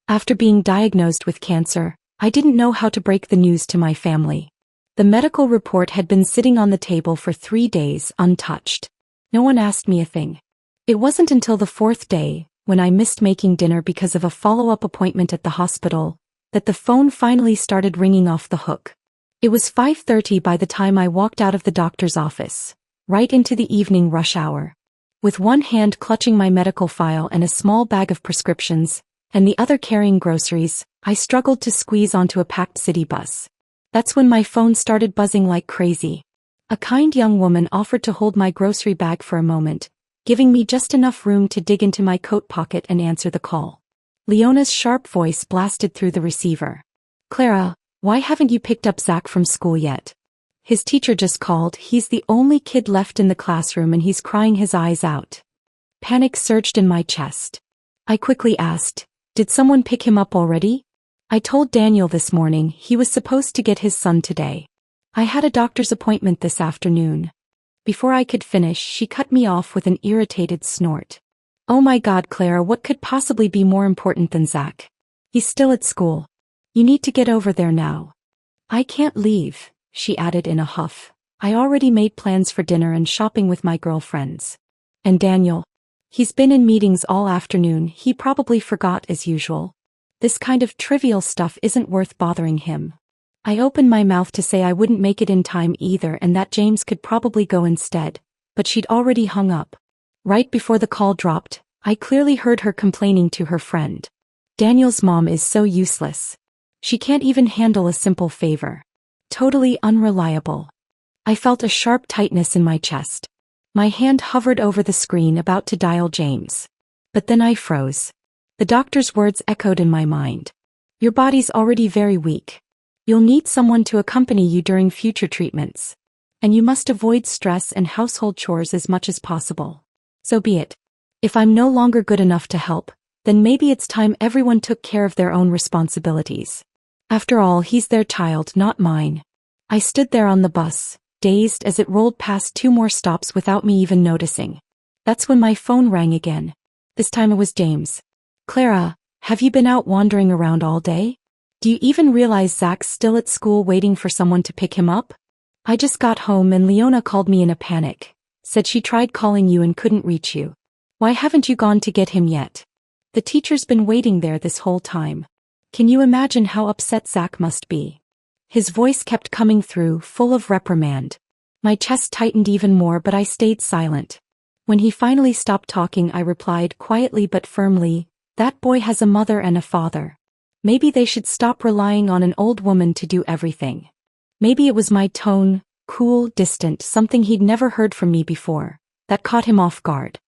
After being diagnosed with cancer, I didn't know how to break the news to my family. The medical report had been sitting on the table for 3 days, untouched. No one asked me a thing. It wasn't until the 4th day, when I missed making dinner because of a follow-up appointment at the hospital, that the phone finally started ringing off the hook. It was 5:30 by the time I walked out of the doctor's office, right into the evening rush hour. With one hand clutching my medical file and a small bag of prescriptions, and the other carrying groceries, I struggled to squeeze onto a packed city bus. That's when my phone started buzzing like crazy. A kind young woman offered to hold my grocery bag for a moment, giving me just enough room to dig into my coat pocket and answer the call. Leona's sharp voice blasted through the receiver. "Clara, why haven't you picked up Zach from school yet? His teacher just called. He's the only kid left in the classroom and he's crying his eyes out." Panic surged in my chest. I quickly asked, "Did someone pick him up already?" "I told Daniel this morning he was supposed to get his son today. I had a doctor's appointment this afternoon." Before I could finish, she cut me off with an irritated snort. "Oh my God, Clara, what could possibly be more important than Zach? He's still at school. You need to get over there now." "I can't leave," she added in a huff. "I already made plans for dinner and shopping with my girlfriends. And Daniel? He's been in meetings all afternoon. He probably forgot as usual. This kind of trivial stuff isn't worth bothering him." I opened my mouth to say I wouldn't make it in time either and that James could probably go instead, but she'd already hung up. Right before the call dropped, I clearly heard her complaining to her friend. "Daniel's mom is so useless. She can't even handle a simple favor. Totally unreliable." I felt a sharp tightness in my chest. My hand hovered over the screen about to dial James. But then I froze. The doctor's words echoed in my mind. "Your body's already very weak. You'll need someone to accompany you during future treatments. And you must avoid stress and household chores as much as possible. So be it. If I'm no longer good enough to help, then maybe it's time everyone took care of their own responsibilities. After all, he's their child, not mine." I stood there on the bus, dazed as it rolled past 2 more stops without me even noticing. That's when my phone rang again. This time it was James. "Clara, have you been out wandering around all day? Do you even realize Zach's still at school waiting for someone to pick him up? I just got home and Leona called me in a panic. Said she tried calling you and couldn't reach you. Why haven't you gone to get him yet? The teacher's been waiting there this whole time. Can you imagine how upset Zach must be?" His voice kept coming through, full of reprimand. My chest tightened even more, but I stayed silent. When he finally stopped talking, I replied quietly but firmly, "That boy has a mother and a father. Maybe they should stop relying on an old woman to do everything." Maybe it was my tone, cool, distant, something he'd never heard from me before, that caught him off guard.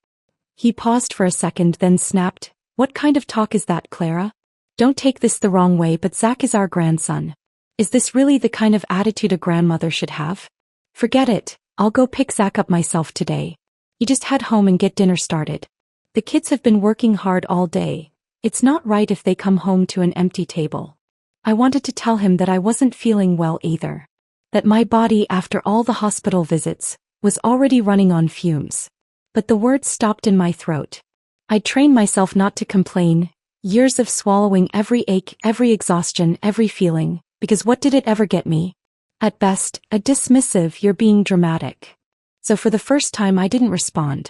He paused for a second, then snapped, "What kind of talk is that, Clara? Don't take this the wrong way, but Zach is our grandson. Is this really the kind of attitude a grandmother should have? Forget it, I'll go pick Zach up myself today. You just head home and get dinner started. The kids have been working hard all day. It's not right if they come home to an empty table." I wanted to tell him that I wasn't feeling well either. That my body, after all the hospital visits, was already running on fumes. But the words stopped in my throat. I'd trained myself not to complain, years of swallowing every ache, every exhaustion, every feeling, because what did it ever get me? At best, a dismissive, "You're being dramatic." So for the first time I didn't respond.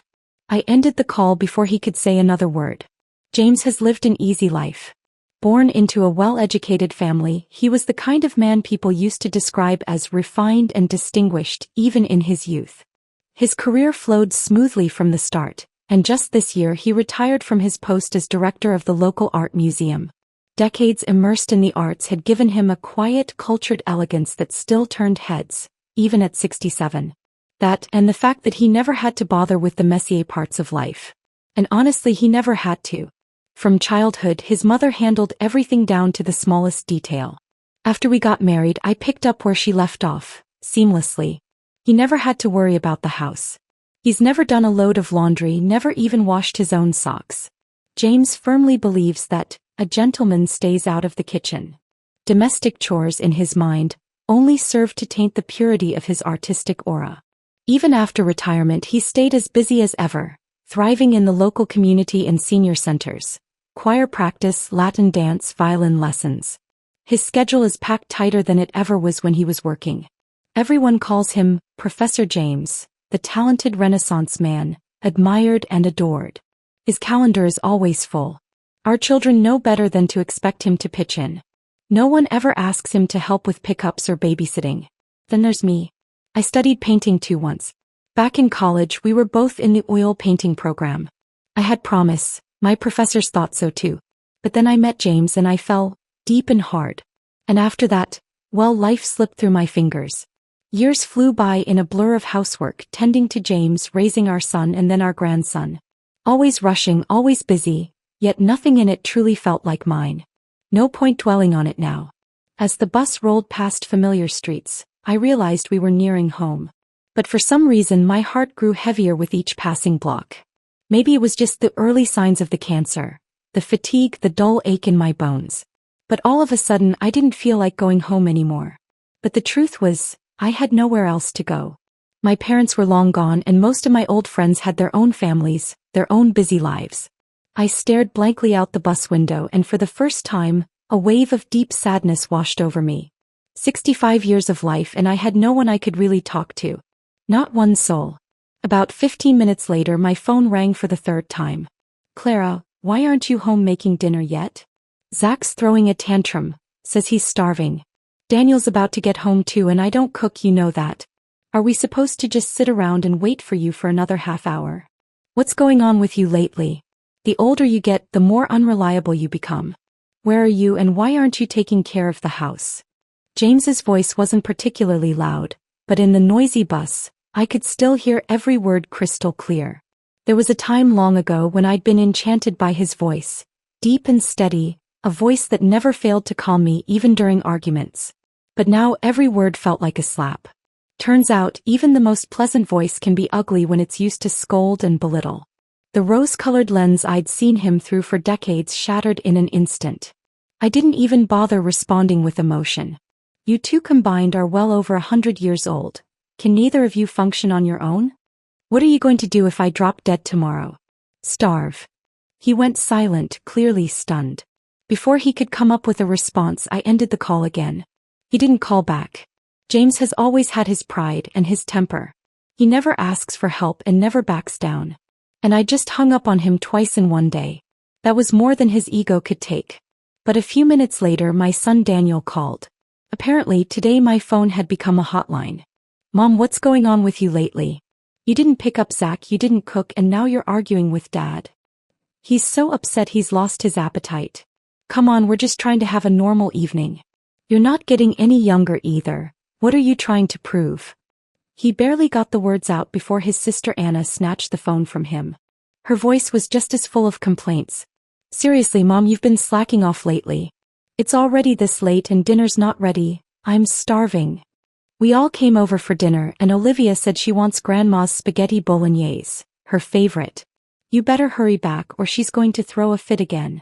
I ended the call before he could say another word. James has lived an easy life. Born into a well-educated family, he was the kind of man people used to describe as refined and distinguished, even in his youth. His career flowed smoothly from the start, and just this year he retired from his post as director of the local art museum. Decades immersed in the arts had given him a quiet, cultured elegance that still turned heads, even at 67. That, and the fact that he never had to bother with the messier parts of life. And honestly, he never had to. From childhood, his mother handled everything down to the smallest detail. After we got married, I picked up where she left off, seamlessly. He never had to worry about the house. He's never done a load of laundry, never even washed his own socks. James firmly believes that a gentleman stays out of the kitchen. Domestic chores, in his mind, only serve to taint the purity of his artistic aura. Even after retirement, he stayed as busy as ever, thriving in the local community and senior centers, Choir practice, Latin dance, violin lessons. His schedule is packed tighter than it ever was when he was working. Everyone calls him Professor James, the talented Renaissance man, admired and adored. His calendar is always full. Our children know better than to expect him to pitch in. No one ever asks him to help with pickups or babysitting. Then there's me. I studied painting too once. Back in college, we were both in the oil painting program. I had promise, my professors thought so too. But then I met James and I fell deep and hard. And after that, well, life slipped through my fingers. Years flew by in a blur of housework, tending to James, raising our son and then our grandson. Always rushing, always busy, yet nothing in it truly felt like mine. No point dwelling on it now. As the bus rolled past familiar streets, I realized we were nearing home. But for some reason my heart grew heavier with each passing block. Maybe it was just the early signs of the cancer, the fatigue, the dull ache in my bones. But all of a sudden I didn't feel like going home anymore. But the truth was, I had nowhere else to go. My parents were long gone and most of my old friends had their own families, their own busy lives. I stared blankly out the bus window and for the first time, a wave of deep sadness washed over me. 65 years of life and I had no one I could really talk to. Not one soul. About 15 minutes later my phone rang for the third time. Clara, why aren't you home making dinner yet? Zach's throwing a tantrum, says he's starving. Daniel's about to get home too and I don't cook, you know that. Are we supposed to just sit around and wait for you for another half hour? What's going on with you lately? The older you get, the more unreliable you become. Where are you and why aren't you taking care of the house? James's voice wasn't particularly loud, but in the noisy bus, I could still hear every word crystal clear. There was a time long ago when I'd been enchanted by his voice, deep and steady, a voice that never failed to calm me even during arguments. But now every word felt like a slap. Turns out, even the most pleasant voice can be ugly when it's used to scold and belittle. The rose-colored lens I'd seen him through for decades shattered in an instant. I didn't even bother responding with emotion. You two combined are well over 100 years old. Can neither of you function on your own? What are you going to do if I drop dead tomorrow? Starve. He went silent, clearly stunned. Before he could come up with a response, I ended the call again. He didn't call back. James has always had his pride and his temper. He never asks for help and never backs down. And I just hung up on him twice in one day. That was more than his ego could take. But a few minutes later my son Daniel called. Apparently today my phone had become a hotline. Mom, what's going on with you lately? You didn't pick up Zach, you didn't cook, and now you're arguing with Dad. He's so upset he's lost his appetite. Come on, we're just trying to have a normal evening. You're not getting any younger either. What are you trying to prove? He barely got the words out before his sister Anna snatched the phone from him. Her voice was just as full of complaints. Seriously, Mom, you've been slacking off lately. It's already this late and dinner's not ready. I'm starving. We all came over for dinner and Olivia said she wants Grandma's spaghetti bolognese, her favorite. You better hurry back or she's going to throw a fit again.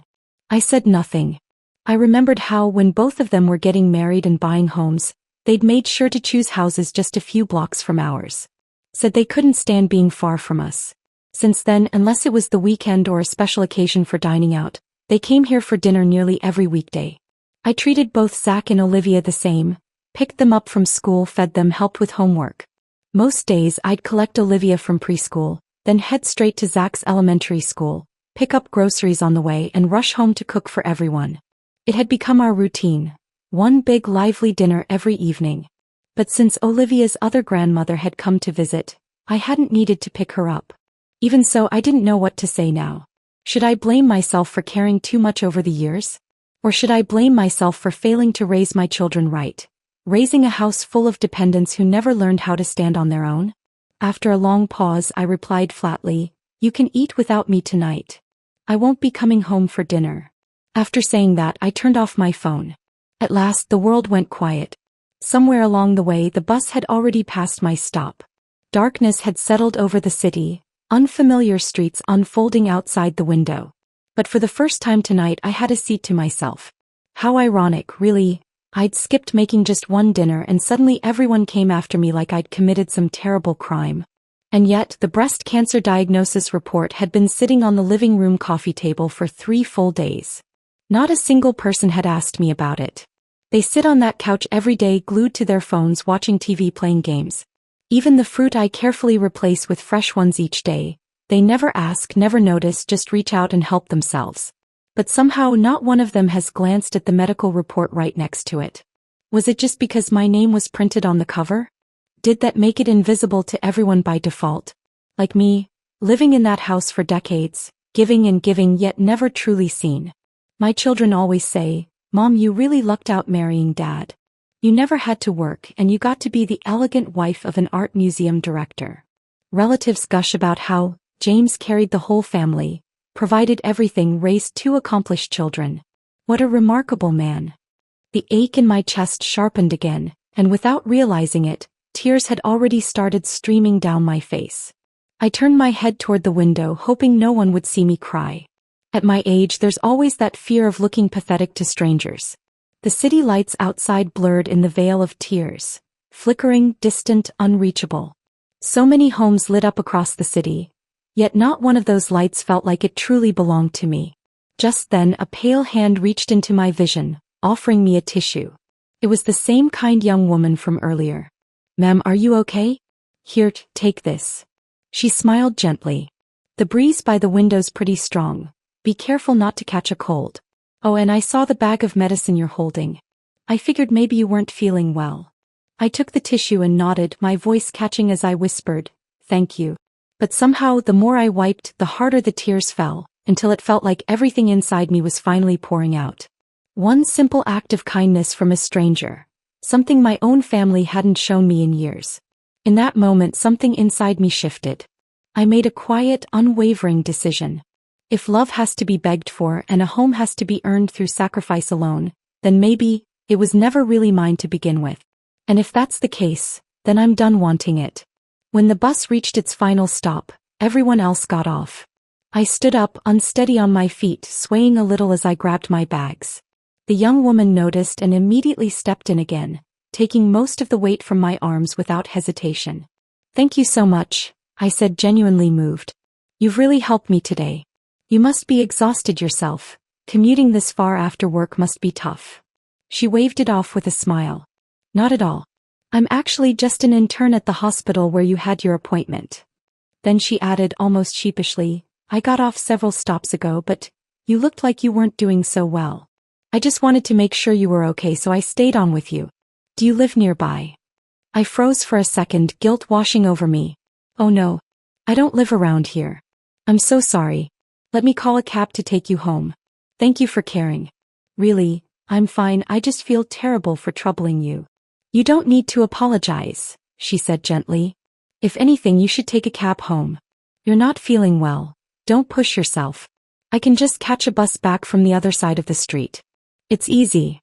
I said nothing. I remembered how when both of them were getting married and buying homes, they'd made sure to choose houses just a few blocks from ours. Said they couldn't stand being far from us. Since then, unless it was the weekend or a special occasion for dining out, they came here for dinner nearly every weekday. I treated both Zach and Olivia the same, picked them up from school, fed them, helped with homework. Most days I'd collect Olivia from preschool, then head straight to Zach's elementary school, pick up groceries on the way and rush home to cook for everyone. It had become our routine. One big lively dinner every evening. But since Olivia's other grandmother had come to visit, I hadn't needed to pick her up. Even so, I didn't know what to say now. Should I blame myself for caring too much over the years? Or should I blame myself for failing to raise my children right? Raising a house full of dependents who never learned how to stand on their own? After a long pause, I replied flatly, "You can eat without me tonight. I won't be coming home for dinner." After saying that, I turned off my phone. At last, the world went quiet. Somewhere along the way, the bus had already passed my stop. Darkness had settled over the city, unfamiliar streets unfolding outside the window. But for the first time tonight, I had a seat to myself. How ironic, really. I'd skipped making just one dinner and suddenly everyone came after me like I'd committed some terrible crime. And yet, the breast cancer diagnosis report had been sitting on the living room coffee table for 3 full days. Not a single person had asked me about it. They sit on that couch every day glued to their phones watching TV playing games. Even the fruit I carefully replace with fresh ones each day. They never ask, never notice, just reach out and help themselves. But somehow not one of them has glanced at the medical report right next to it. Was it just because my name was printed on the cover? Did that make it invisible to everyone by default? Like me, living in that house for decades, giving and giving yet never truly seen. My children always say, "Mom, you really lucked out marrying Dad. You never had to work and you got to be the elegant wife of an art museum director." Relatives gush about how James carried the whole family, provided everything, raised 2 accomplished children. What a remarkable man. The ache in my chest sharpened again, and without realizing it, tears had already started streaming down my face. I turned my head toward the window, hoping no one would see me cry. At my age, there's always that fear of looking pathetic to strangers. The city lights outside blurred in the veil of tears, flickering, distant, unreachable. So many homes lit up across the city, yet not one of those lights felt like it truly belonged to me. Just then, a pale hand reached into my vision, offering me a tissue. It was the same kind young woman from earlier. "Ma'am, are you okay? Here, take this." She smiled gently. "The breeze by the window's pretty strong. Be careful not to catch a cold. Oh, and I saw the bag of medicine you're holding. I figured maybe you weren't feeling well." I took the tissue and nodded, my voice catching as I whispered, "Thank you." But somehow the more I wiped, the harder the tears fell, until it felt like everything inside me was finally pouring out. One simple act of kindness from a stranger. Something my own family hadn't shown me in years. In that moment, something inside me shifted. I made a quiet, unwavering decision. If love has to be begged for and a home has to be earned through sacrifice alone, then maybe it was never really mine to begin with. And if that's the case, then I'm done wanting it. When the bus reached its final stop, everyone else got off. I stood up, unsteady on my feet, swaying a little as I grabbed my bags. The young woman noticed and immediately stepped in again, taking most of the weight from my arms without hesitation. "Thank you so much," I said, genuinely moved. "You've really helped me today. You must be exhausted yourself. Commuting this far after work must be tough." She waved it off with a smile. "Not at all. I'm actually just an intern at the hospital where you had your appointment." Then she added almost sheepishly, "I got off several stops ago, but you looked like you weren't doing so well. I just wanted to make sure you were okay, so I stayed on with you. Do you live nearby?" I froze for a second, guilt washing over me. "Oh no. I don't live around here. I'm so sorry. Let me call a cab to take you home. Thank you for caring." "Really, I'm fine, I just feel terrible for troubling you." "You don't need to apologize," she said gently. "If anything, you should take a cab home. You're not feeling well. Don't push yourself. I can just catch a bus back from the other side of the street. It's easy."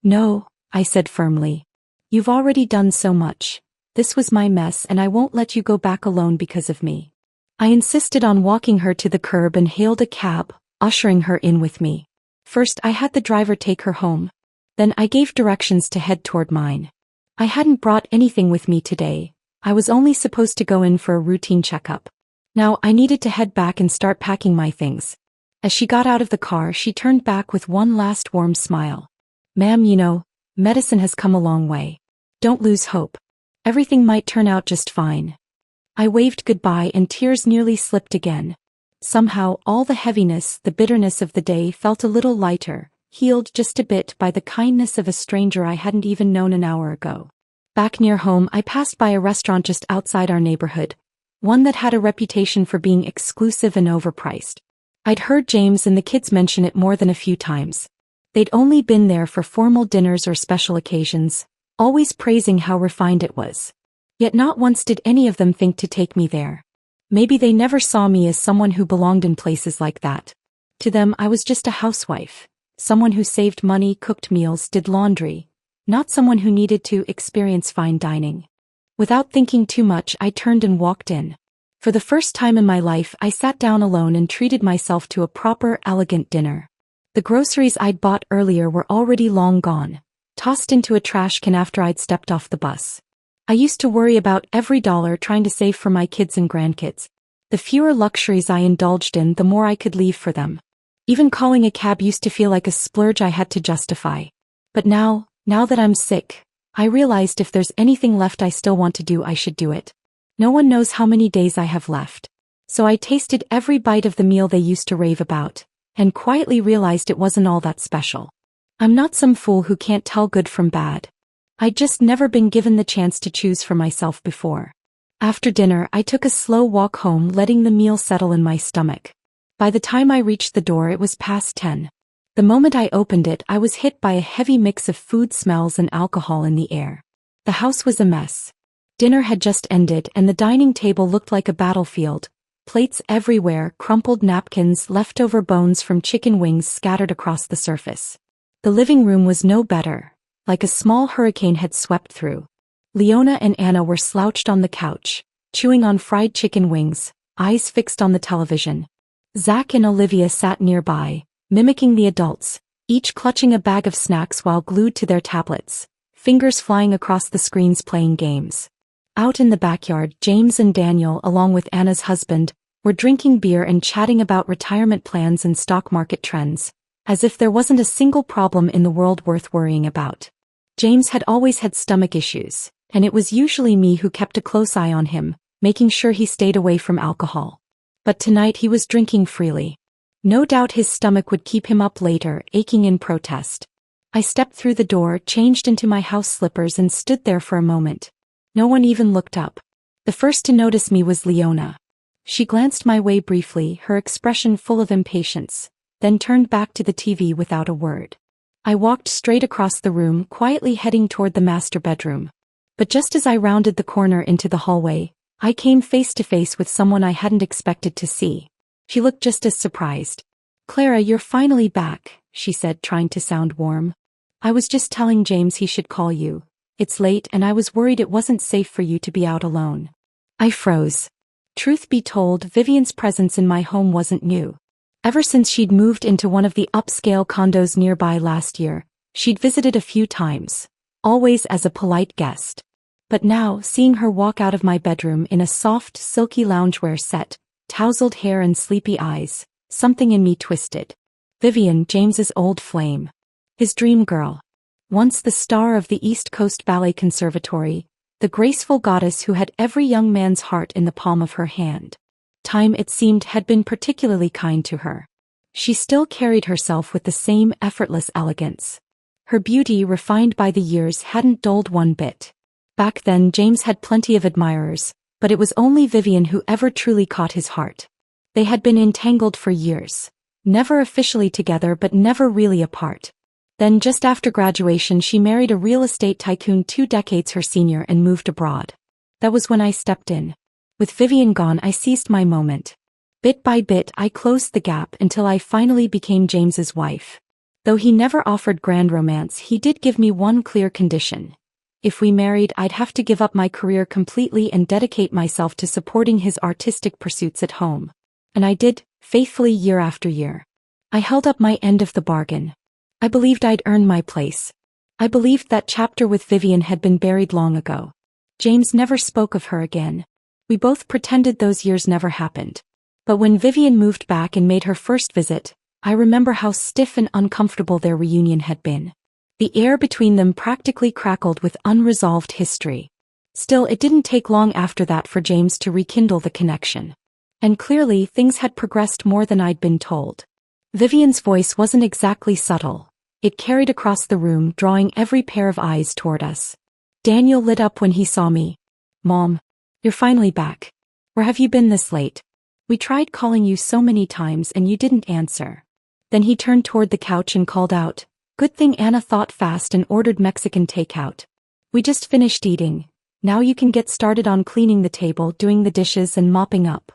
"No," I said firmly. "You've already done so much. This was my mess and I won't let you go back alone because of me." I insisted on walking her to the curb and hailed a cab, ushering her in with me. First, I had the driver take her home. Then I gave directions to head toward mine. I hadn't brought anything with me today. I was only supposed to go in for a routine checkup. Now I needed to head back and start packing my things. As she got out of the car, she turned back with one last warm smile. "Ma'am, you know, medicine has come a long way. Don't lose hope. Everything might turn out just fine." I waved goodbye and tears nearly slipped again. Somehow, all the heaviness, the bitterness of the day felt a little lighter, healed just a bit by the kindness of a stranger I hadn't even known an hour ago. Back near home, I passed by a restaurant just outside our neighborhood, one that had a reputation for being exclusive and overpriced. I'd heard James and the kids mention it more than a few times. They'd only been there for formal dinners or special occasions, always praising how refined it was. Yet not once did any of them think to take me there. Maybe they never saw me as someone who belonged in places like that. To them, I was just a housewife, someone who saved money, cooked meals, did laundry, not someone who needed to experience fine dining. Without thinking too much, I turned and walked in. For the first time in my life, I sat down alone and treated myself to a proper, elegant dinner. The groceries I'd bought earlier were already long gone, tossed into a trash can after I'd stepped off the bus. I used to worry about every dollar trying to save for my kids and grandkids. The fewer luxuries I indulged in, the more I could leave for them. Even calling a cab used to feel like a splurge I had to justify. But now that I'm sick, I realized if there's anything left I still want to do, I should do it. No one knows how many days I have left. So I tasted every bite of the meal they used to rave about, and quietly realized it wasn't all that special. I'm not some fool who can't tell good from bad. I'd just never been given the chance to choose for myself before. After dinner, I took a slow walk home, letting the meal settle in my stomach. By the time I reached the door, it was past 10. The moment I opened it, I was hit by a heavy mix of food smells and alcohol in the air. The house was a mess. Dinner had just ended and the dining table looked like a battlefield. Plates everywhere, crumpled napkins, leftover bones from chicken wings scattered across the surface. The living room was no better. Like a small hurricane had swept through. Leona and Anna were slouched on the couch, chewing on fried chicken wings, eyes fixed on the television. Zach and Olivia sat nearby, mimicking the adults, each clutching a bag of snacks while glued to their tablets, fingers flying across the screens playing games. Out in the backyard, James and Daniel, along with Anna's husband, were drinking beer and chatting about retirement plans and stock market trends, as if there wasn't a single problem in the world worth worrying about. James had always had stomach issues, and it was usually me who kept a close eye on him, making sure he stayed away from alcohol. But tonight he was drinking freely. No doubt his stomach would keep him up later, aching in protest. I stepped through the door, changed into my house slippers and stood there for a moment. No one even looked up. The first to notice me was Leona. She glanced my way briefly, her expression full of impatience, then turned back to the TV without a word. I walked straight across the room, quietly heading toward the master bedroom. But just as I rounded the corner into the hallway, I came face to face with someone I hadn't expected to see. She looked just as surprised. "Clara, you're finally back," she said, trying to sound warm. "I was just telling James he should call you. It's late and I was worried it wasn't safe for you to be out alone." I froze. Truth be told, Vivian's presence in my home wasn't new. Ever since she'd moved into one of the upscale condos nearby last year, she'd visited a few times, always as a polite guest. But now, seeing her walk out of my bedroom in a soft, silky loungewear set, tousled hair and sleepy eyes, something in me twisted. Vivian, James's old flame. His dream girl. Once the star of the East Coast Ballet Conservatory, the graceful goddess who had every young man's heart in the palm of her hand. Time, it seemed, had been particularly kind to her. She still carried herself with the same effortless elegance. Her beauty, refined by the years, hadn't dulled one bit. Back then, James had plenty of admirers, but it was only Vivian who ever truly caught his heart. They had been entangled for years, never officially together but never really apart. Then just after graduation she married a real estate tycoon 2 decades her senior and moved abroad. That was when I stepped in. With Vivian gone, I seized my moment. Bit by bit I closed the gap until I finally became James's wife. Though he never offered grand romance, he did give me one clear condition. If we married, I'd have to give up my career completely and dedicate myself to supporting his artistic pursuits at home. And I did, faithfully year after year. I held up my end of the bargain. I believed I'd earned my place. I believed that chapter with Vivian had been buried long ago. James never spoke of her again. We both pretended those years never happened. But when Vivian moved back and made her first visit, I remember how stiff and uncomfortable their reunion had been. The air between them practically crackled with unresolved history. Still, it didn't take long after that for James to rekindle the connection. And clearly, things had progressed more than I'd been told. Vivian's voice wasn't exactly subtle. It carried across the room, drawing every pair of eyes toward us. Daniel lit up when he saw me. "Mom, you're finally back. Where have you been this late? We tried calling you so many times and you didn't answer." Then he turned toward the couch and called out, "Good thing Anna thought fast and ordered Mexican takeout. We just finished eating. Now you can get started on cleaning the table, doing the dishes and mopping up."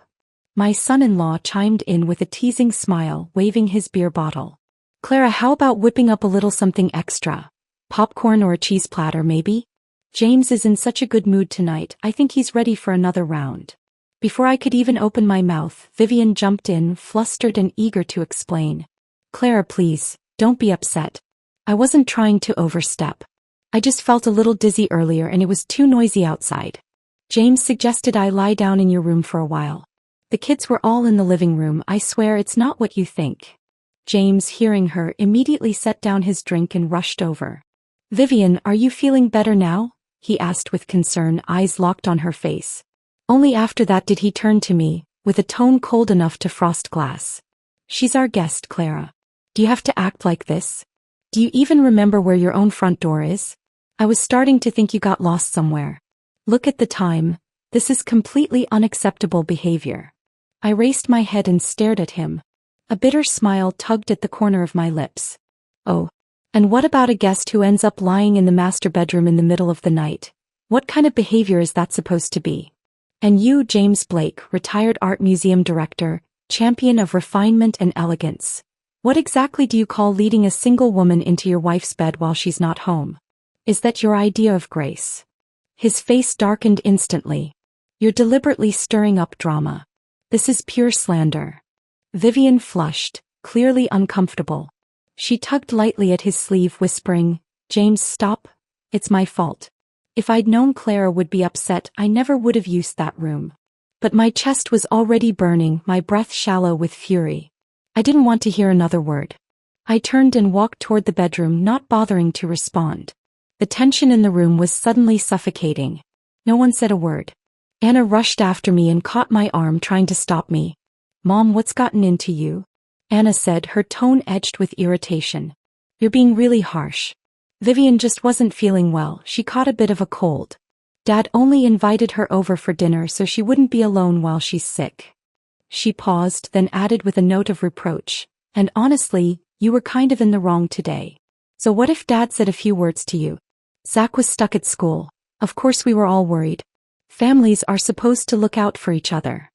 My son-in-law chimed in with a teasing smile, waving his beer bottle. "Clara, how about whipping up a little something extra? Popcorn or a cheese platter, maybe? James is in such a good mood tonight, I think he's ready for another round." Before I could even open my mouth, Vivian jumped in, flustered and eager to explain. "Clara, please, don't be upset. I wasn't trying to overstep. I just felt a little dizzy earlier and it was too noisy outside. James suggested I lie down in your room for a while. The kids were all in the living room. I swear it's not what you think. James, hearing her, immediately set down his drink and rushed over. Vivian, are you feeling better now? He asked with concern, eyes locked on her face. Only after that did he turn to me, with a tone cold enough to frost glass. She's our guest, Clara. Do you have to act like this? Do you even remember where your own front door is? I was starting to think you got lost somewhere. Look at the time. This is completely unacceptable behavior. I raised my head and stared at him. A bitter smile tugged at the corner of my lips. Oh. And what about a guest who ends up lying in the master bedroom in the middle of the night? What kind of behavior is that supposed to be? And you, James Blake, retired art museum director, champion of refinement and elegance. What exactly do you call leading a single woman into your wife's bed while she's not home? Is that your idea of grace? His face darkened instantly. You're deliberately stirring up drama. This is pure slander. Vivian flushed, clearly uncomfortable. She tugged lightly at his sleeve, whispering, James, stop. It's my fault. If I'd known Clara would be upset, I never would have used that room. But my chest was already burning, my breath shallow with fury. I didn't want to hear another word. I turned and walked toward the bedroom, not bothering to respond. The tension in the room was suddenly suffocating. No one said a word. Anna rushed after me and caught my arm, trying to stop me. Mom, what's gotten into you? Anna said, her tone edged with irritation. You're being really harsh. Vivian just wasn't feeling well. She caught a bit of a cold. Dad only invited her over for dinner so she wouldn't be alone while she's sick. She paused, then added with a note of reproach. And honestly, you were kind of in the wrong today. So what if Dad said a few words to you? Zach was stuck at school. Of course we were all worried. Families are supposed to look out for each other.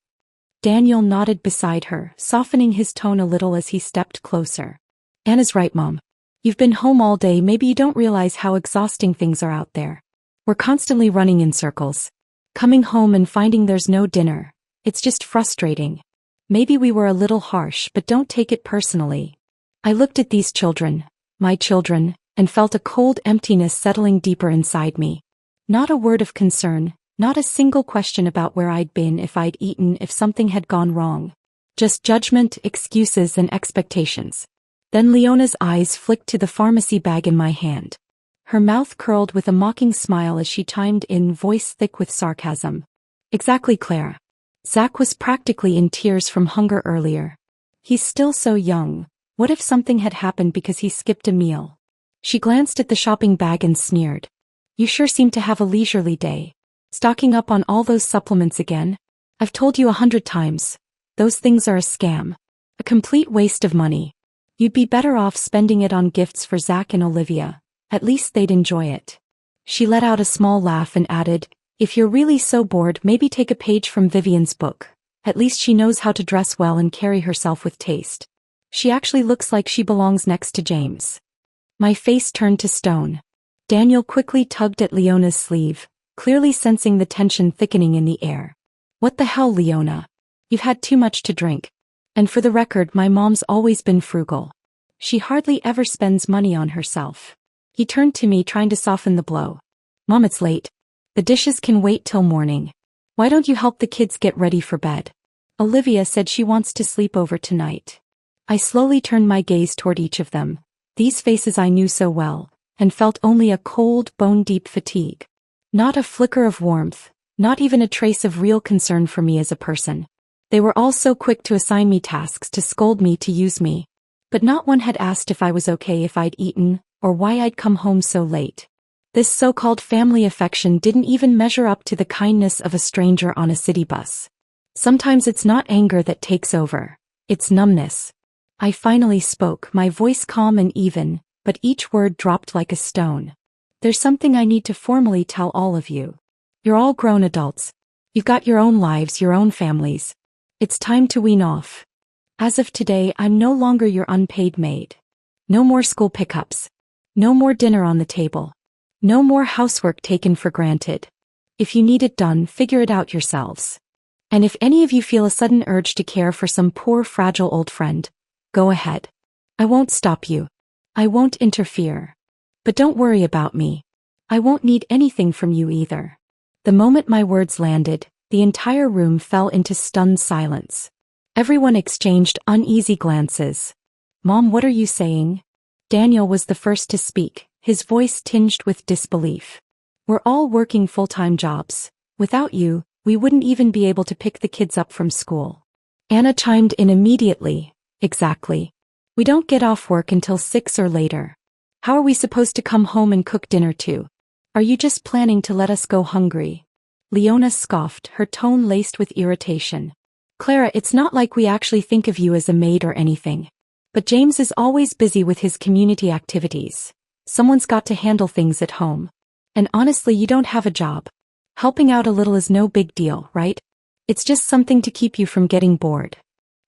Daniel nodded beside her, softening his tone a little as he stepped closer. Anna's right, Mom. You've been home all day. Maybe you don't realize how exhausting things are out there. We're constantly running in circles. Coming home and finding there's no dinner. It's just frustrating. Maybe we were a little harsh, but don't take it personally. I looked at these children, my children, and felt a cold emptiness settling deeper inside me. Not a word of concern. Not a single question about where I'd been, if I'd eaten, if something had gone wrong. Just judgment, excuses, and expectations. Then Leona's eyes flicked to the pharmacy bag in my hand. Her mouth curled with a mocking smile as she chimed in, voice thick with sarcasm. Exactly, Clara. Zach was practically in tears from hunger earlier. He's still so young. What if something had happened because he skipped a meal? She glanced at the shopping bag and sneered. You sure seem to have a leisurely day. Stocking up on all those supplements again? I've told you 100 times. Those things are a scam. A complete waste of money. You'd be better off spending it on gifts for Zach and Olivia. At least they'd enjoy it. She let out a small laugh and added, if you're really so bored, maybe take a page from Vivian's book. At least she knows how to dress well and carry herself with taste. She actually looks like she belongs next to James. My face turned to stone. Daniel quickly tugged at Leona's sleeve, clearly sensing the tension thickening in the air. What the hell, Leona? You've had too much to drink. And for the record, my mom's always been frugal. She hardly ever spends money on herself. He turned to me, trying to soften the blow. Mom, it's late. The dishes can wait till morning. Why don't you help the kids get ready for bed? Olivia said she wants to sleep over tonight. I slowly turned my gaze toward each of them. These faces I knew so well, and felt only a cold, bone-deep fatigue. Not a flicker of warmth, not even a trace of real concern for me as a person. They were all so quick to assign me tasks, to scold me, to use me. But not one had asked if I was okay, if I'd eaten, or why I'd come home so late. This so-called family affection didn't even measure up to the kindness of a stranger on a city bus. Sometimes it's not anger that takes over. It's numbness. I finally spoke, my voice calm and even, but each word dropped like a stone. There's something I need to formally tell all of you. You're all grown adults. You've got your own lives, your own families. It's time to wean off. As of today, I'm no longer your unpaid maid. No more school pickups. No more dinner on the table. No more housework taken for granted. If you need it done, figure it out yourselves. And if any of you feel a sudden urge to care for some poor, fragile old friend, go ahead. I won't stop you. I won't interfere. But don't worry about me. I won't need anything from you either. The moment my words landed, the entire room fell into stunned silence. Everyone exchanged uneasy glances. Mom, what are you saying? Daniel was the first to speak, his voice tinged with disbelief. We're all working full-time jobs. Without you, we wouldn't even be able to pick the kids up from school. Anna chimed in immediately. Exactly. We don't get off work until 6 or later. How are we supposed to come home and cook dinner too? Are you just planning to let us go hungry? Leona scoffed, her tone laced with irritation. Clara, it's not like we actually think of you as a maid or anything. But James is always busy with his community activities. Someone's got to handle things at home. And honestly, you don't have a job. Helping out a little is no big deal, right? It's just something to keep you from getting bored.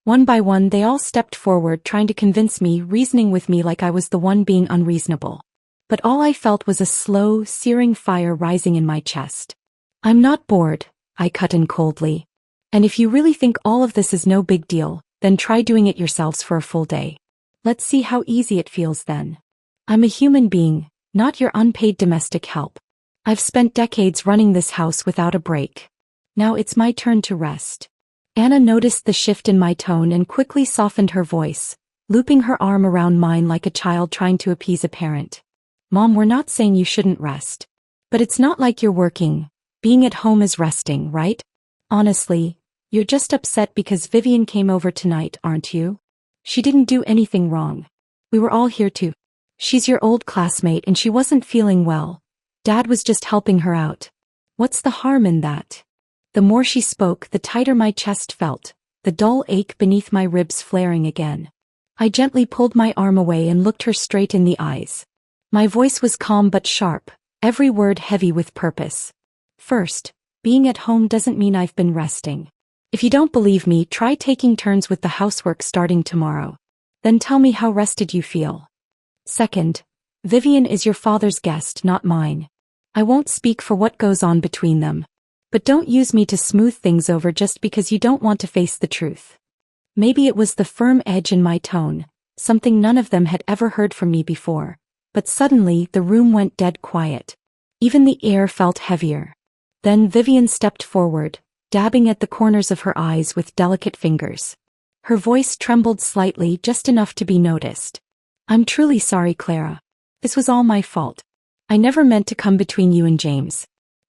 One by one, they all stepped forward, trying to convince me, reasoning with me like I was the one being unreasonable. But all I felt was a slow, searing fire rising in my chest. I'm not bored, I cut in coldly. And if you really think all of this is no big deal, then try doing it yourselves for a full day. Let's see how easy it feels then. I'm a human being, not your unpaid domestic help. I've spent decades running this house without a break. Now it's my turn to rest. Anna noticed the shift in my tone and quickly softened her voice, looping her arm around mine like a child trying to appease a parent. Mom, we're not saying you shouldn't rest. But it's not like you're working. Being at home is resting, right? Honestly, you're just upset because Vivian came over tonight, aren't you? She didn't do anything wrong. We were all here too. She's your old classmate and she wasn't feeling well. Dad was just helping her out. What's the harm in that? The more she spoke, the tighter my chest felt, the dull ache beneath my ribs flaring again. I gently pulled my arm away and looked her straight in the eyes. My voice was calm but sharp, every word heavy with purpose. First, being at home doesn't mean I've been resting. If you don't believe me, try taking turns with the housework starting tomorrow. Then tell me how rested you feel. Second, Vivian is your father's guest, not mine. I won't speak for what goes on between them. But don't use me to smooth things over just because you don't want to face the truth. Maybe it was the firm edge in my tone, something none of them had ever heard from me before. But suddenly, the room went dead quiet. Even the air felt heavier. Then Vivian stepped forward, dabbing at the corners of her eyes with delicate fingers. Her voice trembled slightly, just enough to be noticed. I'm truly sorry, Clara. This was all my fault. I never meant to come between you and James.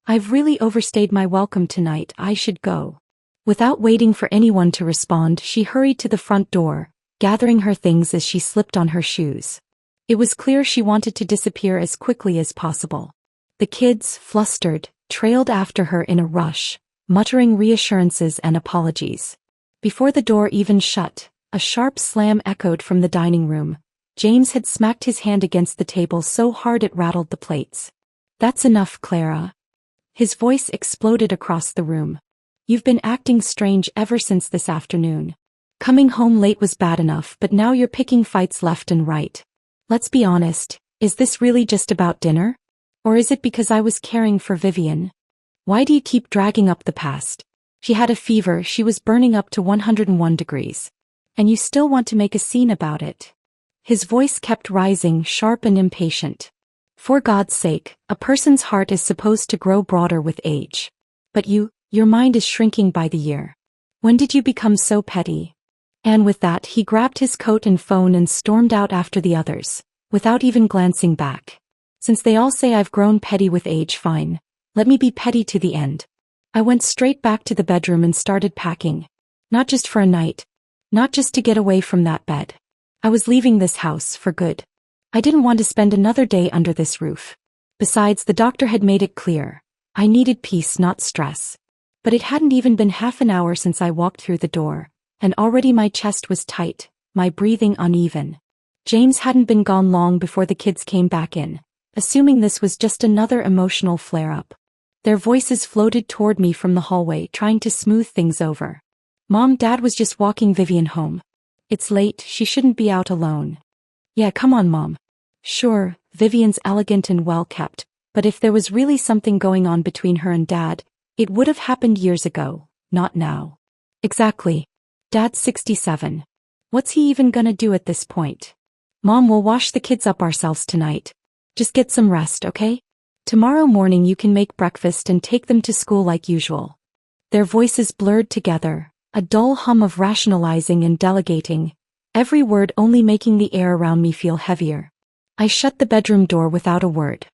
I've really overstayed my welcome tonight, I should go. Without waiting for anyone to respond, she hurried to the front door, gathering her things as she slipped on her shoes. It was clear she wanted to disappear as quickly as possible. The kids, flustered, trailed after her in a rush, muttering reassurances and apologies. Before the door even shut, a sharp slam echoed from the dining room. James had smacked his hand against the table so hard it rattled the plates. That's enough, Clara. His voice exploded across the room. You've been acting strange ever since this afternoon. Coming home late was bad enough, but now you're picking fights left and right. Let's be honest, is this really just about dinner? Or is it because I was caring for Vivian? Why do you keep dragging up the past? She had a fever, she was burning up to 101 degrees. And you still want to make a scene about it. His voice kept rising, sharp and impatient. For God's sake, a person's heart is supposed to grow broader with age. But your mind is shrinking by the year. When did you become so petty? And with that, he grabbed his coat and phone and stormed out after the others, without even glancing back. Since they all say I've grown petty with age, fine. Let me be petty to the end. I went straight back to the bedroom and started packing. Not just for a night. Not just to get away from that bed. I was leaving this house for good. I didn't want to spend another day under this roof. Besides, the doctor had made it clear. I needed peace, not stress. But it hadn't even been half an hour since I walked through the door, and already my chest was tight, my breathing uneven. James hadn't been gone long before the kids came back in, assuming this was just another emotional flare-up. Their voices floated toward me from the hallway, trying to smooth things over. Mom, Dad was just walking Vivian home. It's late, she shouldn't be out alone. Yeah, come on, Mom. Sure, Vivian's elegant and well-kept, but if there was really something going on between her and Dad, it would have happened years ago, not now. Exactly. Dad's 67. What's he even gonna do at this point? Mom, we'll wash the kids up ourselves tonight. Just get some rest, okay? Tomorrow morning you can make breakfast and take them to school like usual. Their voices blurred together, a dull hum of rationalizing and delegating, every word only making the air around me feel heavier. I shut the bedroom door without a word.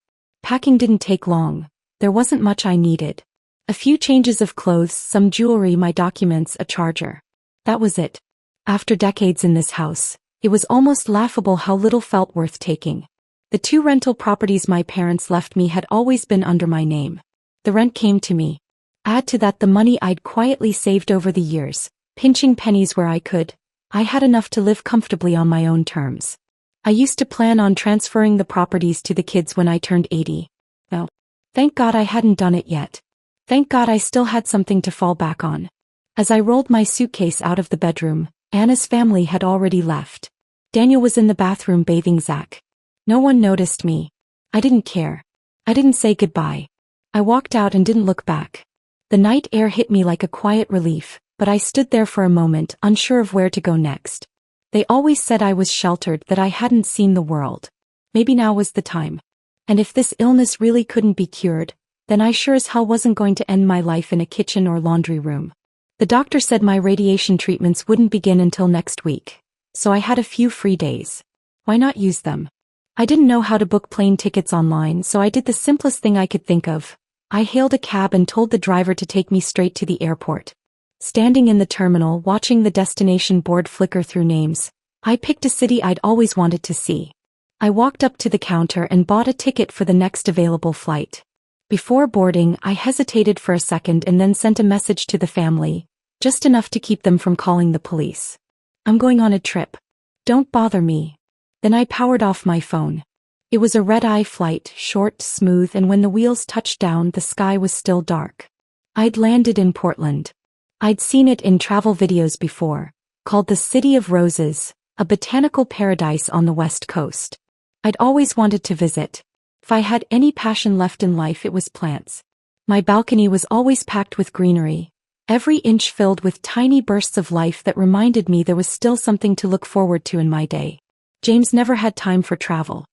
Packing didn't take long. There wasn't much I needed. A few changes of clothes, some jewelry, my documents, a charger. That was it. After decades in this house, it was almost laughable how little felt worth taking. The 2 rental properties my parents left me had always been under my name. The rent came to me. Add to that the money I'd quietly saved over the years, pinching pennies where I could. I had enough to live comfortably on my own terms. I used to plan on transferring the properties to the kids when I turned 80. Oh, thank God I hadn't done it yet. Thank God I still had something to fall back on. As I rolled my suitcase out of the bedroom, Anna's family had already left. Daniel was in the bathroom bathing Zach. No one noticed me. I didn't care. I didn't say goodbye. I walked out and didn't look back. The night air hit me like a quiet relief, but I stood there for a moment, unsure of where to go next. They always said I was sheltered, that I hadn't seen the world. Maybe now was the time. And if this illness really couldn't be cured, then I sure as hell wasn't going to end my life in a kitchen or laundry room. The doctor said my radiation treatments wouldn't begin until next week, so I had a few free days. Why not use them? I didn't know how to book plane tickets online, so I did the simplest thing I could think of. I hailed a cab and told the driver to take me straight to the airport. Standing in the terminal, watching the destination board flicker through names, I picked a city I'd always wanted to see. I walked up to the counter and bought a ticket for the next available flight. Before boarding, I hesitated for a second and then sent a message to the family, just enough to keep them from calling the police. I'm going on a trip. Don't bother me. Then I powered off my phone. It was a red-eye flight, short, smooth, and when the wheels touched down, the sky was still dark. I'd landed in Portland. I'd seen it in travel videos before, called the City of Roses, a botanical paradise on the West Coast. I'd always wanted to visit. If I had any passion left in life, it was plants. My balcony was always packed with greenery, every inch filled with tiny bursts of life that reminded me there was still something to look forward to in my day. James never had time for travel.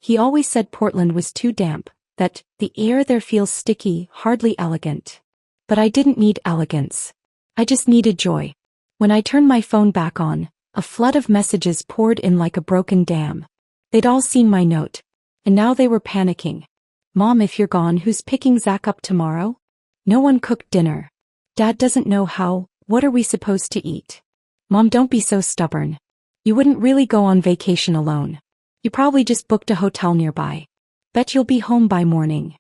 He always said Portland was too damp, that the air there feels sticky, hardly elegant. But I didn't need elegance. I just needed joy. When I turned my phone back on, a flood of messages poured in like a broken dam. They'd all seen my note. And now they were panicking. Mom, if you're gone, who's picking Zach up tomorrow? No one cooked dinner. Dad doesn't know how. What are we supposed to eat? Mom, don't be so stubborn. You wouldn't really go on vacation alone. You probably just booked a hotel nearby. Bet you'll be home by morning.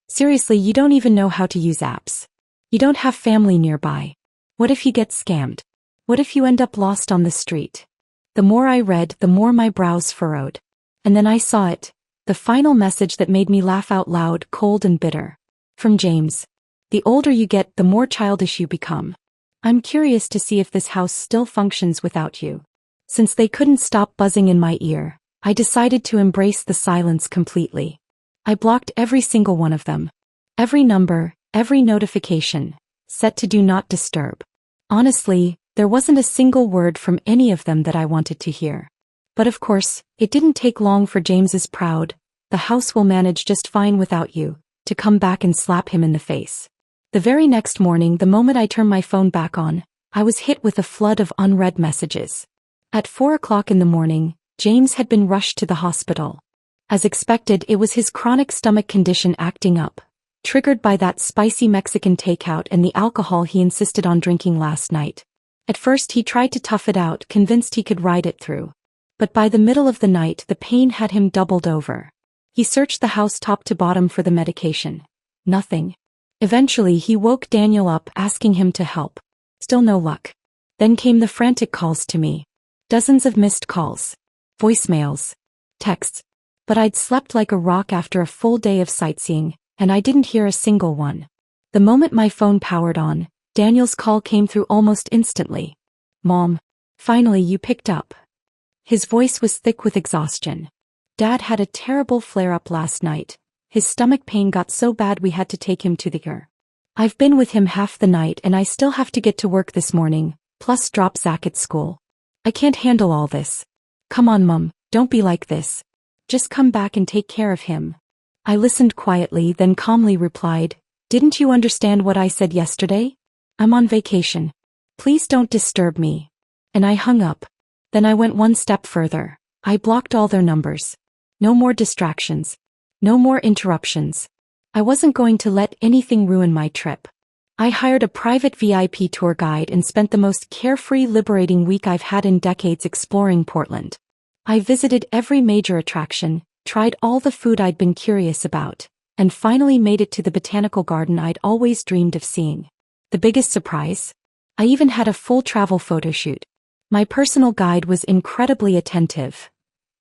Seriously, you don't even know how to use apps. You don't have family nearby. What if you get scammed? What if you end up lost on the street? The more I read, the more my brows furrowed. And then I saw it, the final message that made me laugh out loud, cold and bitter. From James. The older you get, the more childish you become. I'm curious to see if this house still functions without you. Since they couldn't stop buzzing in my ear, I decided to embrace the silence completely. I blocked every single one of them. Every number, every notification, set to do not disturb. Honestly, there wasn't a single word from any of them that I wanted to hear. But of course, it didn't take long for James's proud, "The house will manage just fine without you," to come back and slap him in the face. The very next morning, the moment I turned my phone back on, I was hit with a flood of unread messages. At 4 o'clock in the morning, James had been rushed to the hospital. As expected, it was his chronic stomach condition acting up, triggered by that spicy Mexican takeout and the alcohol he insisted on drinking last night. At first he tried to tough it out, convinced he could ride it through. But by the middle of the night, the pain had him doubled over. He searched the house top to bottom for the medication. Nothing. Eventually he woke Daniel up, asking him to help. Still no luck. Then came the frantic calls to me. Dozens of missed calls. Voicemails. Texts. But I'd slept like a rock after a full day of sightseeing, and I didn't hear a single one. The moment my phone powered on, Daniel's call came through almost instantly. "Mom. Finally you picked up." His voice was thick with exhaustion. "Dad had a terrible flare-up last night. His stomach pain got so bad we had to take him to the ER. I've been with him half the night and I still have to get to work this morning, plus drop Zach at school. I can't handle all this. Come on, Mom, don't be like this. Just come back and take care of him." I listened quietly, then calmly replied, "Didn't you understand what I said yesterday? I'm on vacation. Please don't disturb me." And I hung up. Then I went one step further. I blocked all their numbers. No more distractions. No more interruptions. I wasn't going to let anything ruin my trip. I hired a private VIP tour guide and spent the most carefree, liberating week I've had in decades exploring Portland. I visited every major attraction, tried all the food I'd been curious about, and finally made it to the botanical garden I'd always dreamed of seeing. The biggest surprise? I even had a full travel photo shoot. My personal guide was incredibly attentive.